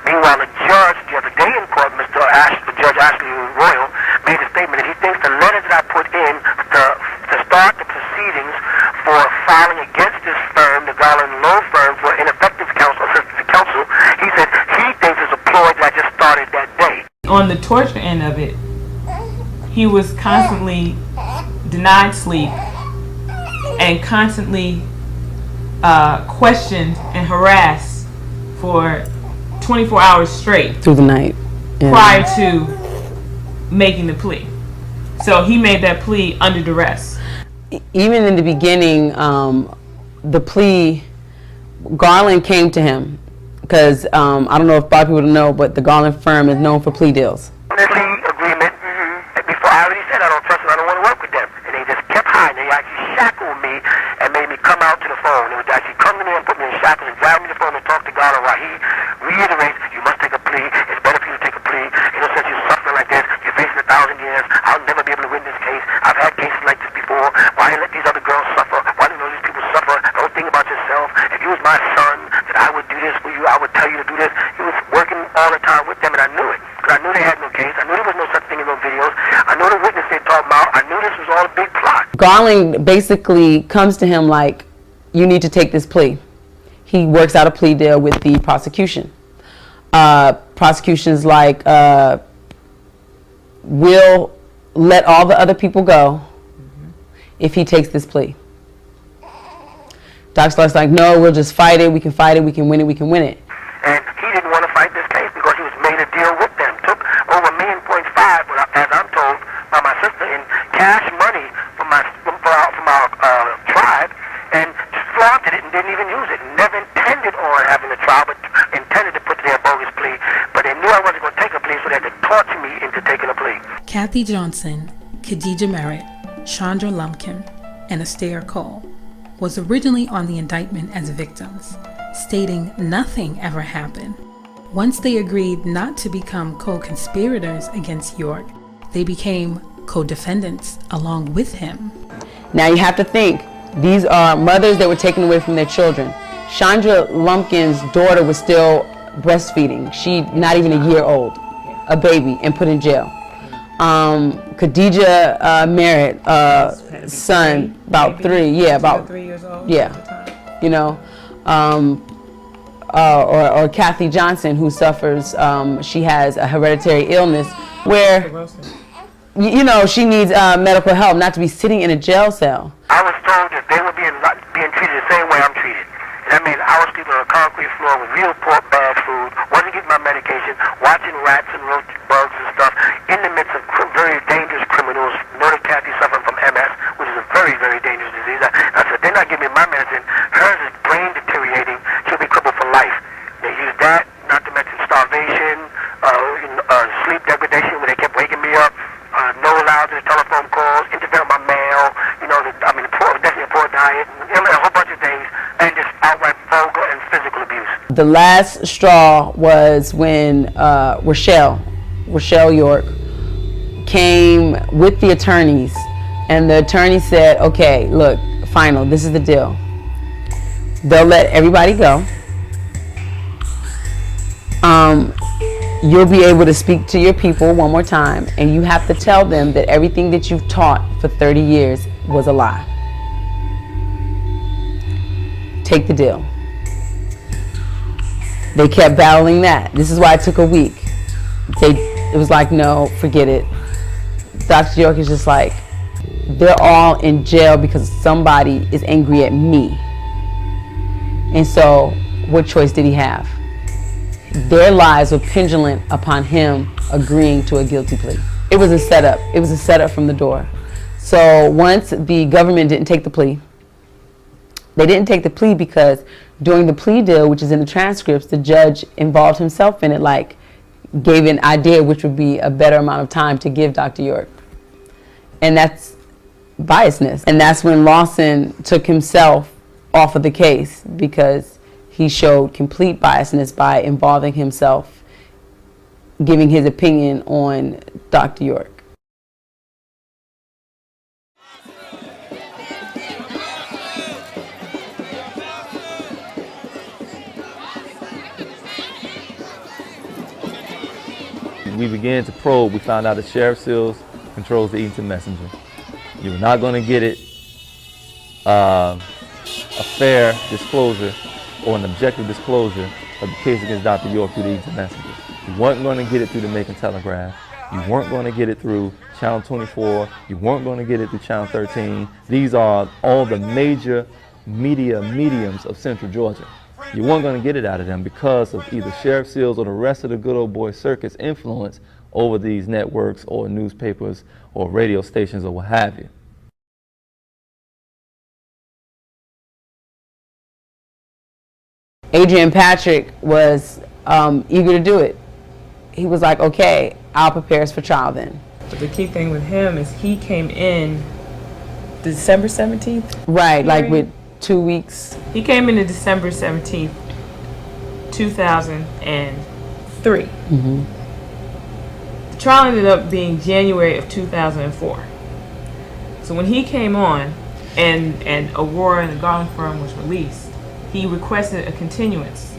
Meanwhile, the judge the other day in court, Judge Ashley Royal, made a statement that he thinks the letters that I put in to start the proceedings proceedings for filing against this firm, the Garland Law Firm, for ineffective counsel, assistance to counsel. He said he thinks it's a ploy that just started that day. On the torture end of it, he was constantly denied sleep and constantly questioned and harassed for 24 hours straight through the night prior to making the plea. So he made that plea under duress. Even in the beginning, the plea, Garland came to him because I don't know if a lot of people know, but the Garland firm is known for plea deals. The plea agreement, before I already said I don't trust them, I don't want to work with them. And they just kept hiding. They actually shackled me and made me come out to the phone. They would actually come to me and put me in shackles and drive me to the phone and talk to Garland while he reiterates, you must take a plea. It's better for you to take a plea. You know, since you're suffering like this, you're facing 1,000 years. I'll never be able to win this case. I've had cases like this before. Why let these other girls suffer? Why do these people suffer? Don't think about yourself. If you was my son, that I would do this for you. I would tell you to do this. He was working all the time with them, and I knew it. Because I knew they had no case. I knew there was no such thing in those videos. I know the witness they talked about. I knew this was all a big plot. Garland basically comes to him like, you need to take this plea. He works out a plea deal with the prosecution. Prosecution's like, we'll let all the other people go if he takes this plea. Doc Stark's like, no, we'll just fight it. We can fight it. We can win it. We can win it. And he didn't want to fight this case because he was made a deal with them. Took over $1.5 million, as I'm told by my sister, in cash money from our tribe, and just flaunted it and didn't even use it. Never intended on having a trial, but intended to put their bogus plea. But they knew I wasn't going to take a plea, so they had to torture me into taking a plea. Kathy Johnson, Khadijah Merritt, Chandra Lumpkin, and Astaire Cole was originally on the indictment as victims, stating nothing ever happened. Once they agreed not to become co-conspirators against York, they became co-defendants along with him. Now you have to think, these are mothers that were taken away from their children. Chandra Lumpkin's daughter was still breastfeeding. She not even a year old, a baby, and put in jail. Khadijah Merritt, son, about 3 years old. Yeah, you know, or Kathy Johnson, who suffers. She has a hereditary illness where, you know, she needs medical help, not to be sitting in a jail cell. I was told that they were being treated the same way I'm treated. That means I was sleeping on a concrete floor with real poor bad food, wasn't getting my medication, watching rats and roach bugs and stuff, in the midst of very dangerous criminals. Know that Kathy suffering from MS, which is a very, very dangerous disease. I said, they're not giving me my medicine. Hers is brain deteriorating. She'll be crippled for life. They use that, not to mention starvation, sleep degradation, where they kept waking me up, no allowed to the telephone calls, interfere with my mail, you know, definitely a poor diet, a whole bunch of things, and just outright vulgar and physical abuse. The last straw was when Rochelle York came with the attorneys, and the attorney said, okay, look, final, this is the deal. They'll let everybody go. You'll be able to speak to your people one more time, and you have to tell them that everything that you've taught for 30 years was a lie. Take the deal. They kept battling that. This is why it took a week. It was like, no, forget it. Dr. York is just like, they're all in jail because somebody is angry at me. And so, what choice did he have? Their lives were pendulent upon him agreeing to a guilty plea. It was a setup. It was a setup from the door. So once the government didn't take the plea, they didn't take the plea because during the plea deal, which is in the transcripts, the judge involved himself in it, like gave an idea which would be a better amount of time to give Dr. York. And that's biasness. And that's when Lawson took himself off of the case, because he showed complete biasness by involving himself, giving his opinion on Dr. York. We began to probe. We found out that Sheriff Seals controls the Eaton Messenger. You were not going to get it a fair disclosure or an objective disclosure of the case against Dr. York through the exit messages. You weren't going to get it through the Macon Telegraph. You weren't going to get it through Channel 24. You weren't going to get it through Channel 13. These are all the major media mediums of Central Georgia. You weren't going to get it out of them because of either Sheriff Seals or the rest of the good old boy circus influence over these networks or newspapers or radio stations or what have you. Adrian Patrick was eager to do it. He was like, okay, I'll prepare us for trial then. But the key thing with him is he came in December 17th? Right, like with 2 weeks. He came in December 17th, 2003. Mm-hmm. The trial ended up being January of 2004. So when he came on and Aurora and the Garland firm was released, he requested a continuance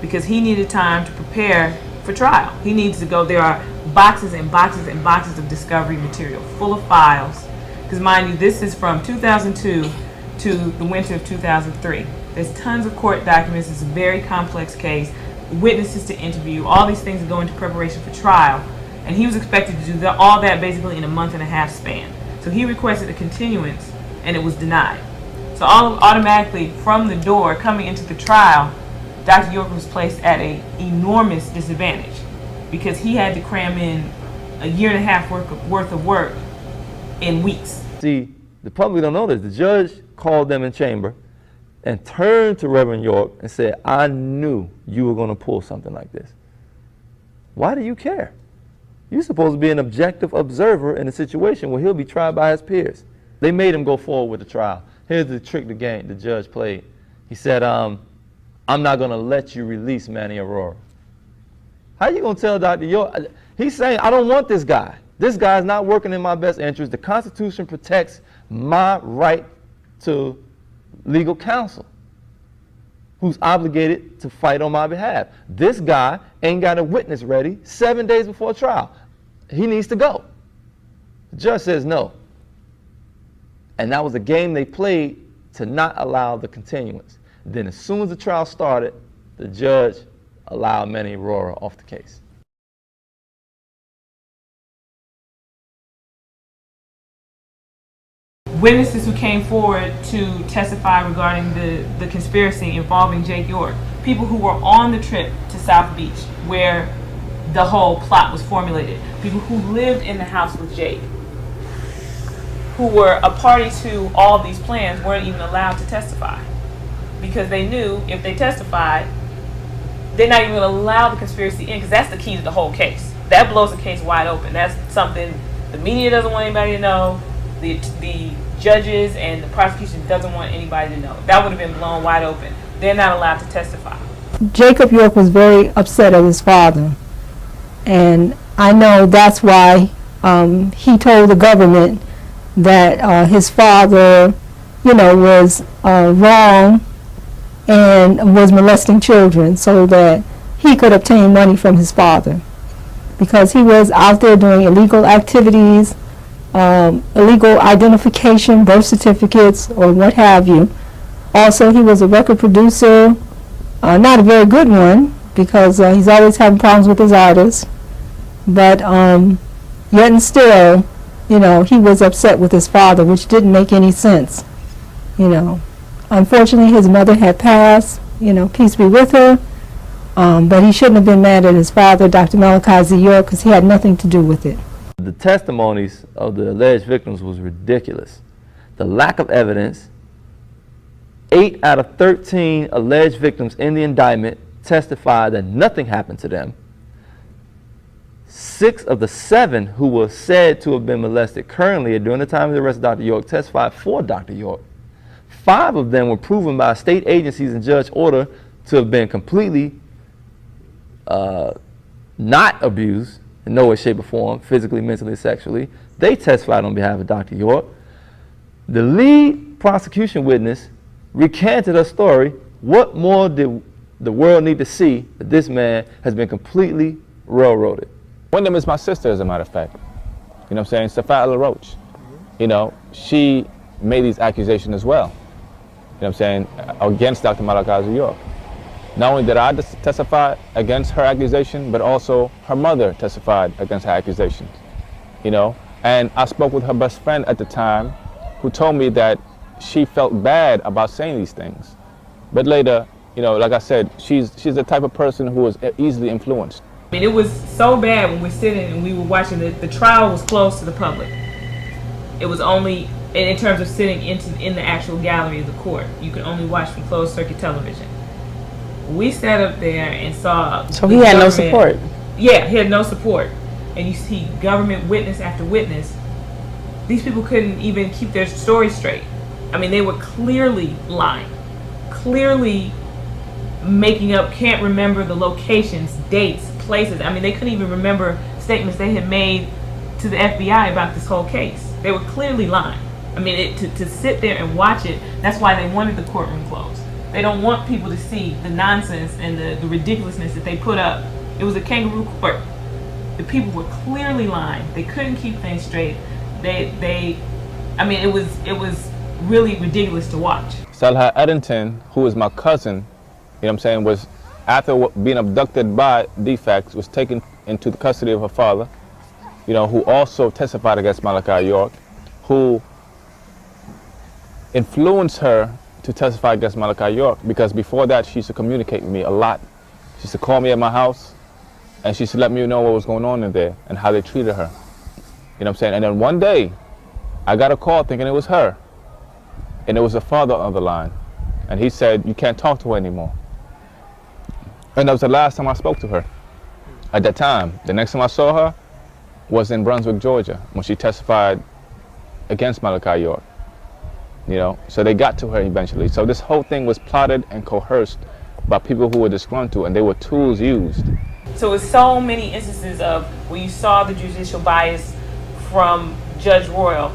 because he needed time to prepare for trial. He needs to go. There are boxes and boxes and boxes of discovery material full of files. Because mind you, this is from 2002 to the winter of 2003. There's tons of court documents. It's a very complex case. Witnesses to interview. All these things that go into preparation for trial. And he was expected to do all that basically in a month and a half span. So he requested a continuance and it was denied. So automatically from the door coming into the trial, Dr. York was placed at an enormous disadvantage because he had to cram in a year and a half worth of work in weeks. See, the public don't know this. The judge called them in chamber and turned to Reverend York and said, I knew you were going to pull something like this. Why do you care? You're supposed to be an objective observer in a situation where he'll be tried by his peers. They made him go forward with the trial. Here's the trick the judge played. He said, I'm not going to let you release Manny Aurora. How you going to tell Dr. York? He's saying, I don't want this guy. This guy is not working in my best interest. The Constitution protects my right to legal counsel, who's obligated to fight on my behalf. This guy ain't got a witness ready 7 days before trial. He needs to go. The judge says no. And that was a game they played to not allow the continuance. Then as soon as the trial started, the judge allowed Manny Aurora off the case. Witnesses who came forward to testify regarding the conspiracy involving Jake York, people who were on the trip to South Beach where the whole plot was formulated, people who lived in the house with Jake, who were a party to all these plans, weren't even allowed to testify because they knew if they testified, they're not even going to allow the conspiracy in because that's the key to the whole case. That blows the case wide open. That's something the media doesn't want anybody to know. The judges and the prosecution doesn't want anybody to know. That would have been blown wide open. They're not allowed to testify. Jacob York was very upset at his father, and I know that's why he told the government that his father, was wrong and was molesting children so that he could obtain money from his father because he was out there doing illegal activities, illegal identification, birth certificates, or what have you. Also, he was a record producer, not a very good one because he's always having problems with his artists, but yet and still, he was upset with his father, which didn't make any sense. Unfortunately, his mother had passed, peace be with her, but he shouldn't have been mad at his father, Dr. Malachi Z York, because he had nothing to do with it. The testimonies of the alleged victims was ridiculous. The lack of evidence. 8 out of 13 alleged victims in the indictment testified that nothing happened to them. 6 of the 7 who were said to have been molested currently during the time of the arrest of Dr. York testified for Dr. York. 5 of them were proven by state agencies and judge order to have been completely not abused in no way, shape, or form, physically, mentally, sexually. They testified on behalf of Dr. York. The lead prosecution witness recanted her story. What more did the world need to see that this man has been completely railroaded? One of them is my sister, as a matter of fact. You know what I'm saying? Safat LaRoche. She made these accusations as well. You know what I'm saying? Against Dr. Malachi Z York. Not only did I testify against her accusation, but also her mother testified against her accusations. You know, and I spoke with her best friend at the time, who told me that she felt bad about saying these things. But later, you know, like I said, she's the type of person who is easily influenced. I mean, it was so bad when we're sitting and we were watching the trial was closed to the public. It was only in terms of sitting in the actual gallery of the court. You could only watch from closed circuit television. We sat up there and saw. So he had no support. Yeah, he had no support, and you see government witness after witness. These people couldn't even keep their story straight. I mean, they were clearly lying, clearly making up, can't remember the locations, dates, places. I mean, they couldn't even remember statements they had made to the FBI about this whole case. They were clearly lying. I mean, to sit there and watch it, that's why they wanted the courtroom closed. They don't want people to see the nonsense and the ridiculousness that they put up. It was a kangaroo court. The people were clearly lying. They couldn't keep things straight. I mean, it was really ridiculous to watch. Salha Eddington, who is my cousin, you know what I'm saying, was, after being abducted by defects, was taken into the custody of her father, you know, who also testified against Malachi York, who influenced her to testify against Malachi York, because before that she used to communicate with me a lot. She used to call me at my house, and she used to let me know what was going on in there and how they treated her. You know what I'm saying? And then one day, I got a call thinking it was her, and it was her father on the line, and he said, "You can't talk to her anymore." And that was the last time I spoke to her. At that time, the next time I saw her was in Brunswick, Georgia, when she testified against Malachi York. You know, so they got to her eventually. So this whole thing was plotted and coerced by people who were disgruntled, and they were tools used. So it's so many instances of where you saw the judicial bias from Judge Royal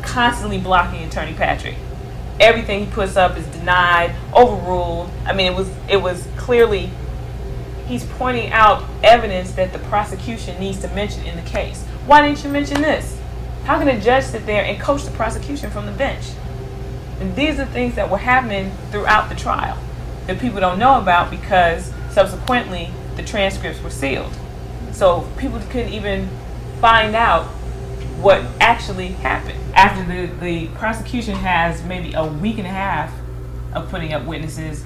constantly blocking Attorney Patrick. Everything he puts up is denied, overruled. I mean, it was clearly, he's pointing out evidence that the prosecution needs to mention in the case. Why didn't you mention this? How can a judge sit there and coach the prosecution from the bench? And these are things that were happening throughout the trial that people don't know about, because subsequently the transcripts were sealed. So people couldn't even find out what actually happened. After the prosecution has maybe a week and a half of putting up witnesses,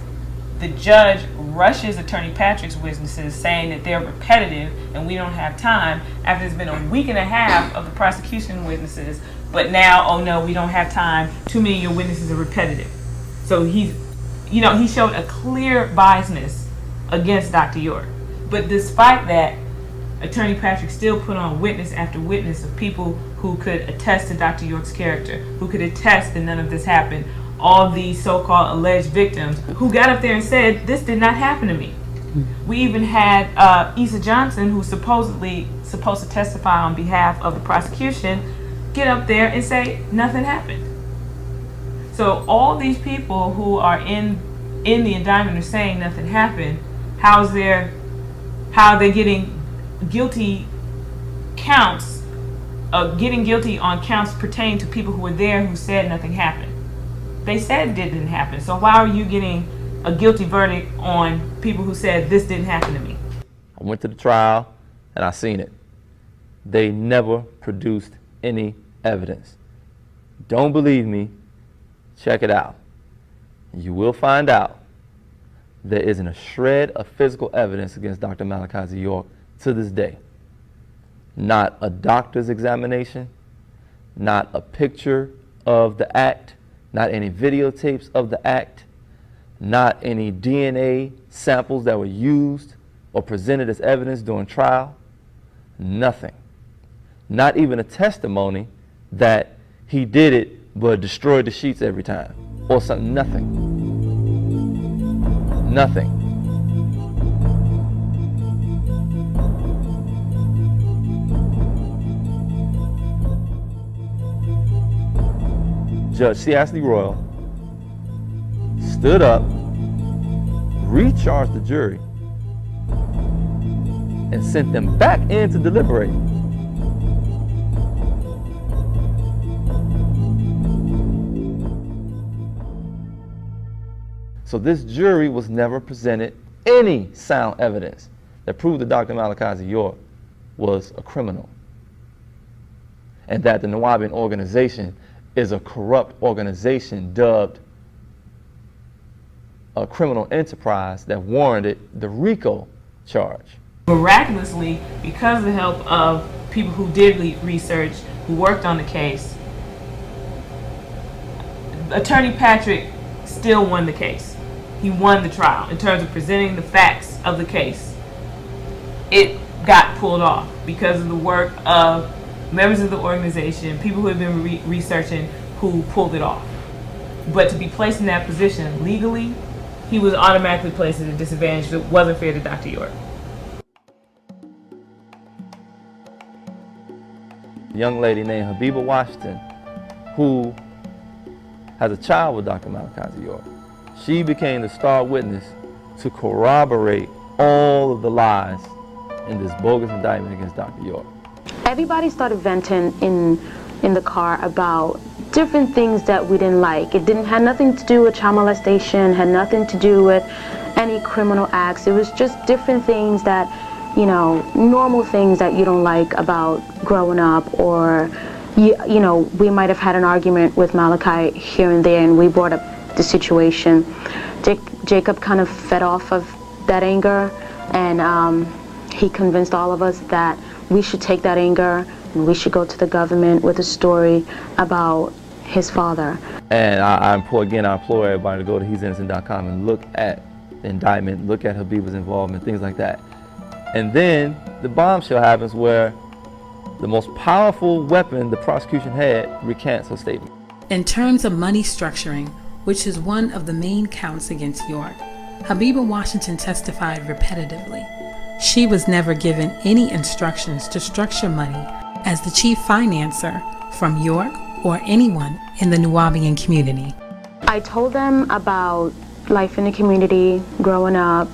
the judge rushes Attorney Patrick's witnesses, saying that they're repetitive and we don't have time, after it's been a week and a half of the prosecution witnesses. But now, oh no, we don't have time. Too many of your witnesses are repetitive. So he showed a clear biasness against Dr. York. But despite that, Attorney Patrick still put on witness after witness of people who could attest to Dr. York's character, who could attest that none of this happened. All these so-called alleged victims who got up there and said, this did not happen to me. We even had Issa Johnson, who's supposedly supposed to testify on behalf of the prosecution, get up there and say nothing happened. So all these people who are in the indictment are saying nothing happened. How are they getting guilty counts, getting guilty on counts pertaining to people who were there who said nothing happened? They said it didn't happen. So why are you getting a guilty verdict on people who said this didn't happen to me? I went to the trial and I seen it. They never produced any evidence. Don't believe me? Check it out. You will find out there isn't a shred of physical evidence against Dr. Malachi Z York to this day. Not a doctor's examination, not a picture of the act, not any videotapes of the act, not any DNA samples that were used or presented as evidence during trial. Nothing. Not even a testimony that he did it but destroyed the sheets every time or something. Nothing. Nothing. Judge C. Ashley Royal stood up, recharged the jury, and sent them back in to deliberate. So this jury was never presented any sound evidence that proved that Dr. Malachi Z York was a criminal, and that the Nuwaubian organization is a corrupt organization dubbed a criminal enterprise that warranted the RICO charge. Miraculously, because of the help of people who did research, who worked on the case, Attorney Patrick still won the case. He won the trial in terms of presenting the facts of the case. It got pulled off because of the work of members of the organization, people who have been researching, who pulled it off. But to be placed in that position legally, he was automatically placed at a disadvantage that wasn't fair to Dr. York. A young lady named Habiba Washington, who has a child with Dr. Malachi Z York. She became the star witness to corroborate all of the lies in this bogus indictment against Dr. York. Everybody started venting in the car about different things that we didn't like. It had nothing to do with child molestation, had nothing to do with any criminal acts. It was just different things that, you know, normal things that you don't like about growing up, or, you know, we might have had an argument with Malachi here and there and we brought up the situation. Jacob kind of fed off of that anger, and he convinced all of us that we should take that anger and we should go to the government with a story about his father. And I implore everybody to go to he'sinnocent.com and look at the indictment, look at Habiba's involvement, things like that. And then the bombshell happens where the most powerful weapon the prosecution had recants her statement. In terms of money structuring, which is one of the main counts against York, Habiba Washington testified repetitively. She was never given any instructions to structure money as the chief financer from York or anyone in the Nuwaubian community. I told them about life in the community, growing up,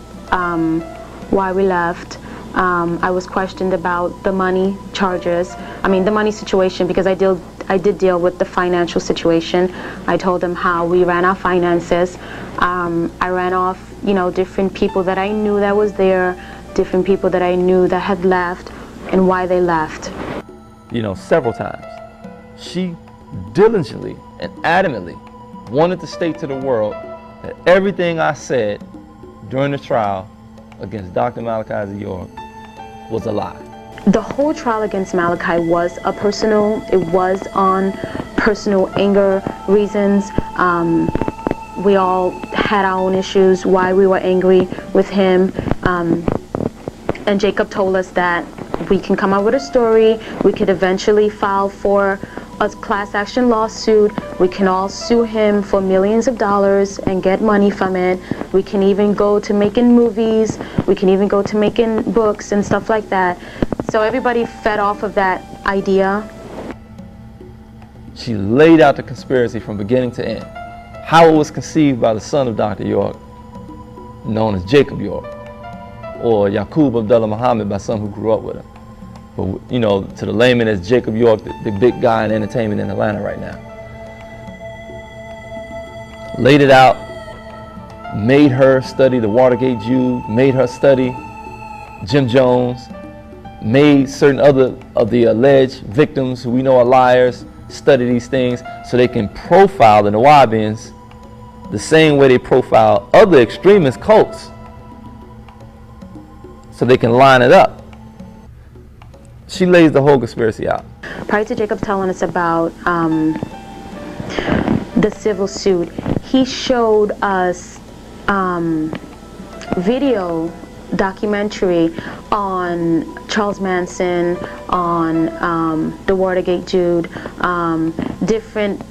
why we left. I was questioned about the money charges, the money situation, because I did deal with the financial situation. I told them how we ran our finances. I ran off, different people that I knew that was there, different people that I knew that had left, and why they left. Several times, she diligently and adamantly wanted to state to the world that everything I said during the trial against Dr. Malachi Z York was a lie. The whole trial against Malachi was it was on personal anger reasons. We all had our own issues, why we were angry with him. And Jacob told us that we can come up with a story, we could eventually file for a class action lawsuit, we can all sue him for millions of dollars and get money from it. We can even go to making movies, we can even go to making books and stuff like that. So everybody fed off of that idea. She laid out the conspiracy from beginning to end. How it was conceived by the son of Dr. York, known as Jacob York, or Yaqub Abdullah Muhammad by some who grew up with him. But to the layman, as Jacob York, the big guy in entertainment in Atlanta right now. Laid it out, made her study the Watergate Jew, made her study Jim Jones, made certain other of the alleged victims who we know are liars study these things so they can profile the Nuwaubians the same way they profile other extremist cults, so they can line it up. She lays the whole conspiracy out. Prior to Jacob telling us about the civil suit, he showed us video documentary on Charles Manson, on the Watergate Jude, different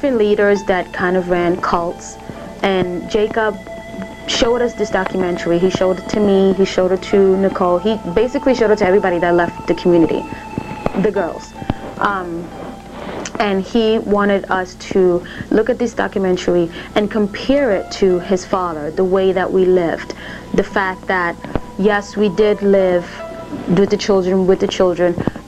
leaders that kind of ran cults. And Jacob showed us this documentary. He showed it to me, he showed it to Nicole. He basically showed it to everybody that left the community, the girls. And he wanted us to look at this documentary and compare it to his father, the way that we lived. The fact that, yes, we did live with the children,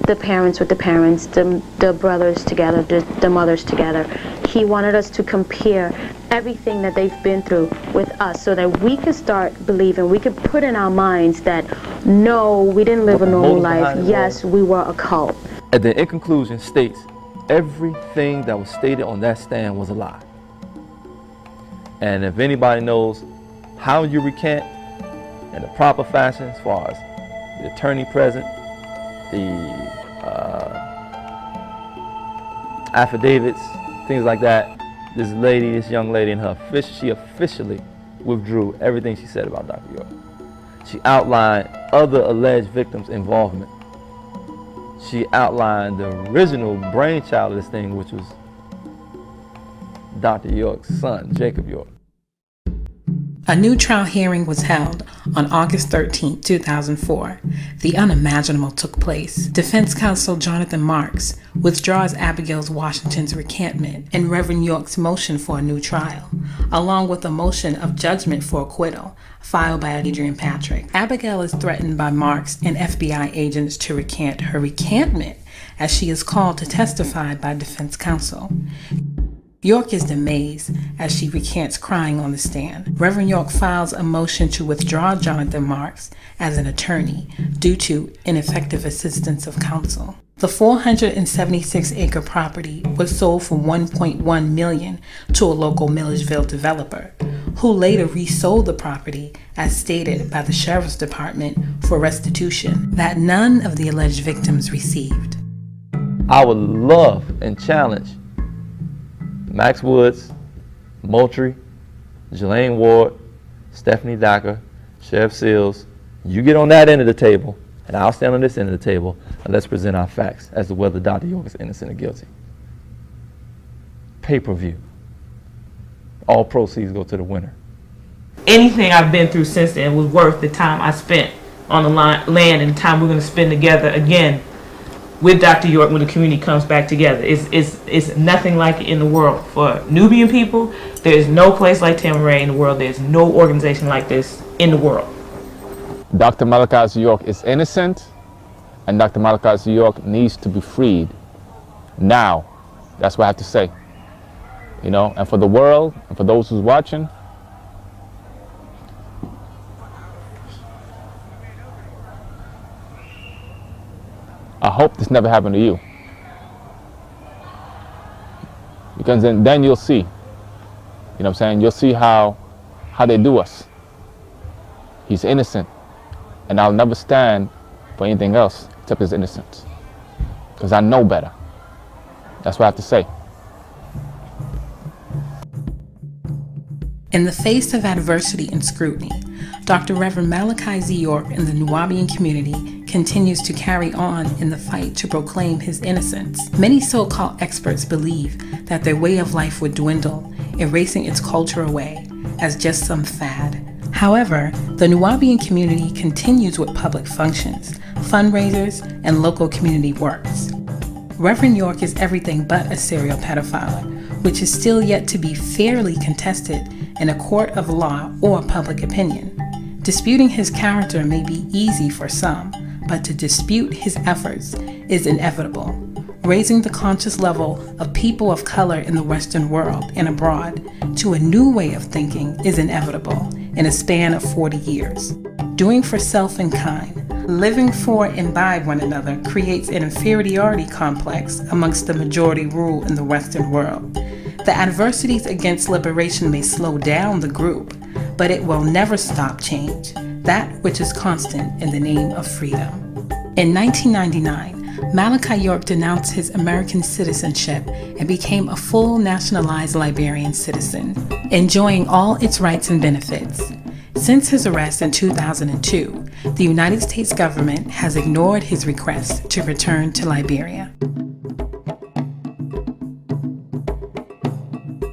the parents with the parents, the brothers together, the mothers together. He wanted us to compare everything that they've been through with us so that we could start believing, we could put in our minds that no, we didn't live a normal life. Yes, we were a cult. And then in conclusion states, everything that was stated on that stand was a lie. And if anybody knows how you recant in the proper fashion, as far as the attorney present, the affidavits, things like that, this young lady, she officially withdrew everything she said about Dr. York. She outlined other alleged victims' involvement. She outlined the original brainchild of this thing, which was Dr. York's son, Jacob York. A new trial hearing was held on August 13, 2004. The unimaginable took place. Defense counsel Jonathan Marks withdraws Abigail Washington's recantment and Reverend York's motion for a new trial, along with a motion of judgment for acquittal filed by Adrian Patrick. Abigail is threatened by Marks and FBI agents to recant her recantment, as she is called to testify by defense counsel. York is amazed as she recants, crying on the stand. Reverend York files a motion to withdraw Jonathan Marks as an attorney due to ineffective assistance of counsel. The 476-acre property was sold for $1.1 million to a local Milledgeville developer, who later resold the property as stated by the Sheriff's Department for restitution that none of the alleged victims received. I would love and challenge Max Woods, Moultrie, Jelaine Ward, Stephanie Dacker, Sheriff Seals. You get on that end of the table, and I'll stand on this end of the table, and let's present our facts as to whether Dr. York is innocent or guilty. Pay-per-view. All proceeds go to the winner. Anything I've been through since then was worth the time I spent on the land and the time we're going to spend together again with Dr. York when the community comes back together. It's nothing like it in the world. For Nubian people, there is no place like Tamaray in the world. There's no organization like this in the world. Dr. Malachi Z York is innocent, and Dr. Malachi Z York needs to be freed now. That's what I have to say. You know, and for the world, and for those who's watching, I hope this never happened to you. Because then you'll see. You know what I'm saying? You'll see how they do us. He's innocent. And I'll never stand for anything else except his innocence. Because I know better. That's what I have to say. In the face of adversity and scrutiny, Dr. Reverend Malachi Z York and the Nuwaubian community continues to carry on in the fight to proclaim his innocence. Many so-called experts believe that their way of life would dwindle, erasing its culture away as just some fad. However, the Nuwaubian community continues with public functions, fundraisers, and local community works. Reverend York is everything but a serial pedophile, which is still yet to be fairly contested in a court of law or public opinion. Disputing his character may be easy for some, but to dispute his efforts is inevitable. Raising the conscious level of people of color in the Western world and abroad to a new way of thinking is inevitable in a span of 40 years. Doing for self and kind, living for and by one another creates an inferiority complex amongst the majority rule in the Western world. The adversities against liberation may slow down the group, but it will never stop change, that which is constant in the name of freedom. In 1999, Malachi York denounced his American citizenship and became a full nationalized Liberian citizen, enjoying all its rights and benefits. Since his arrest in 2002, the United States government has ignored his request to return to Liberia.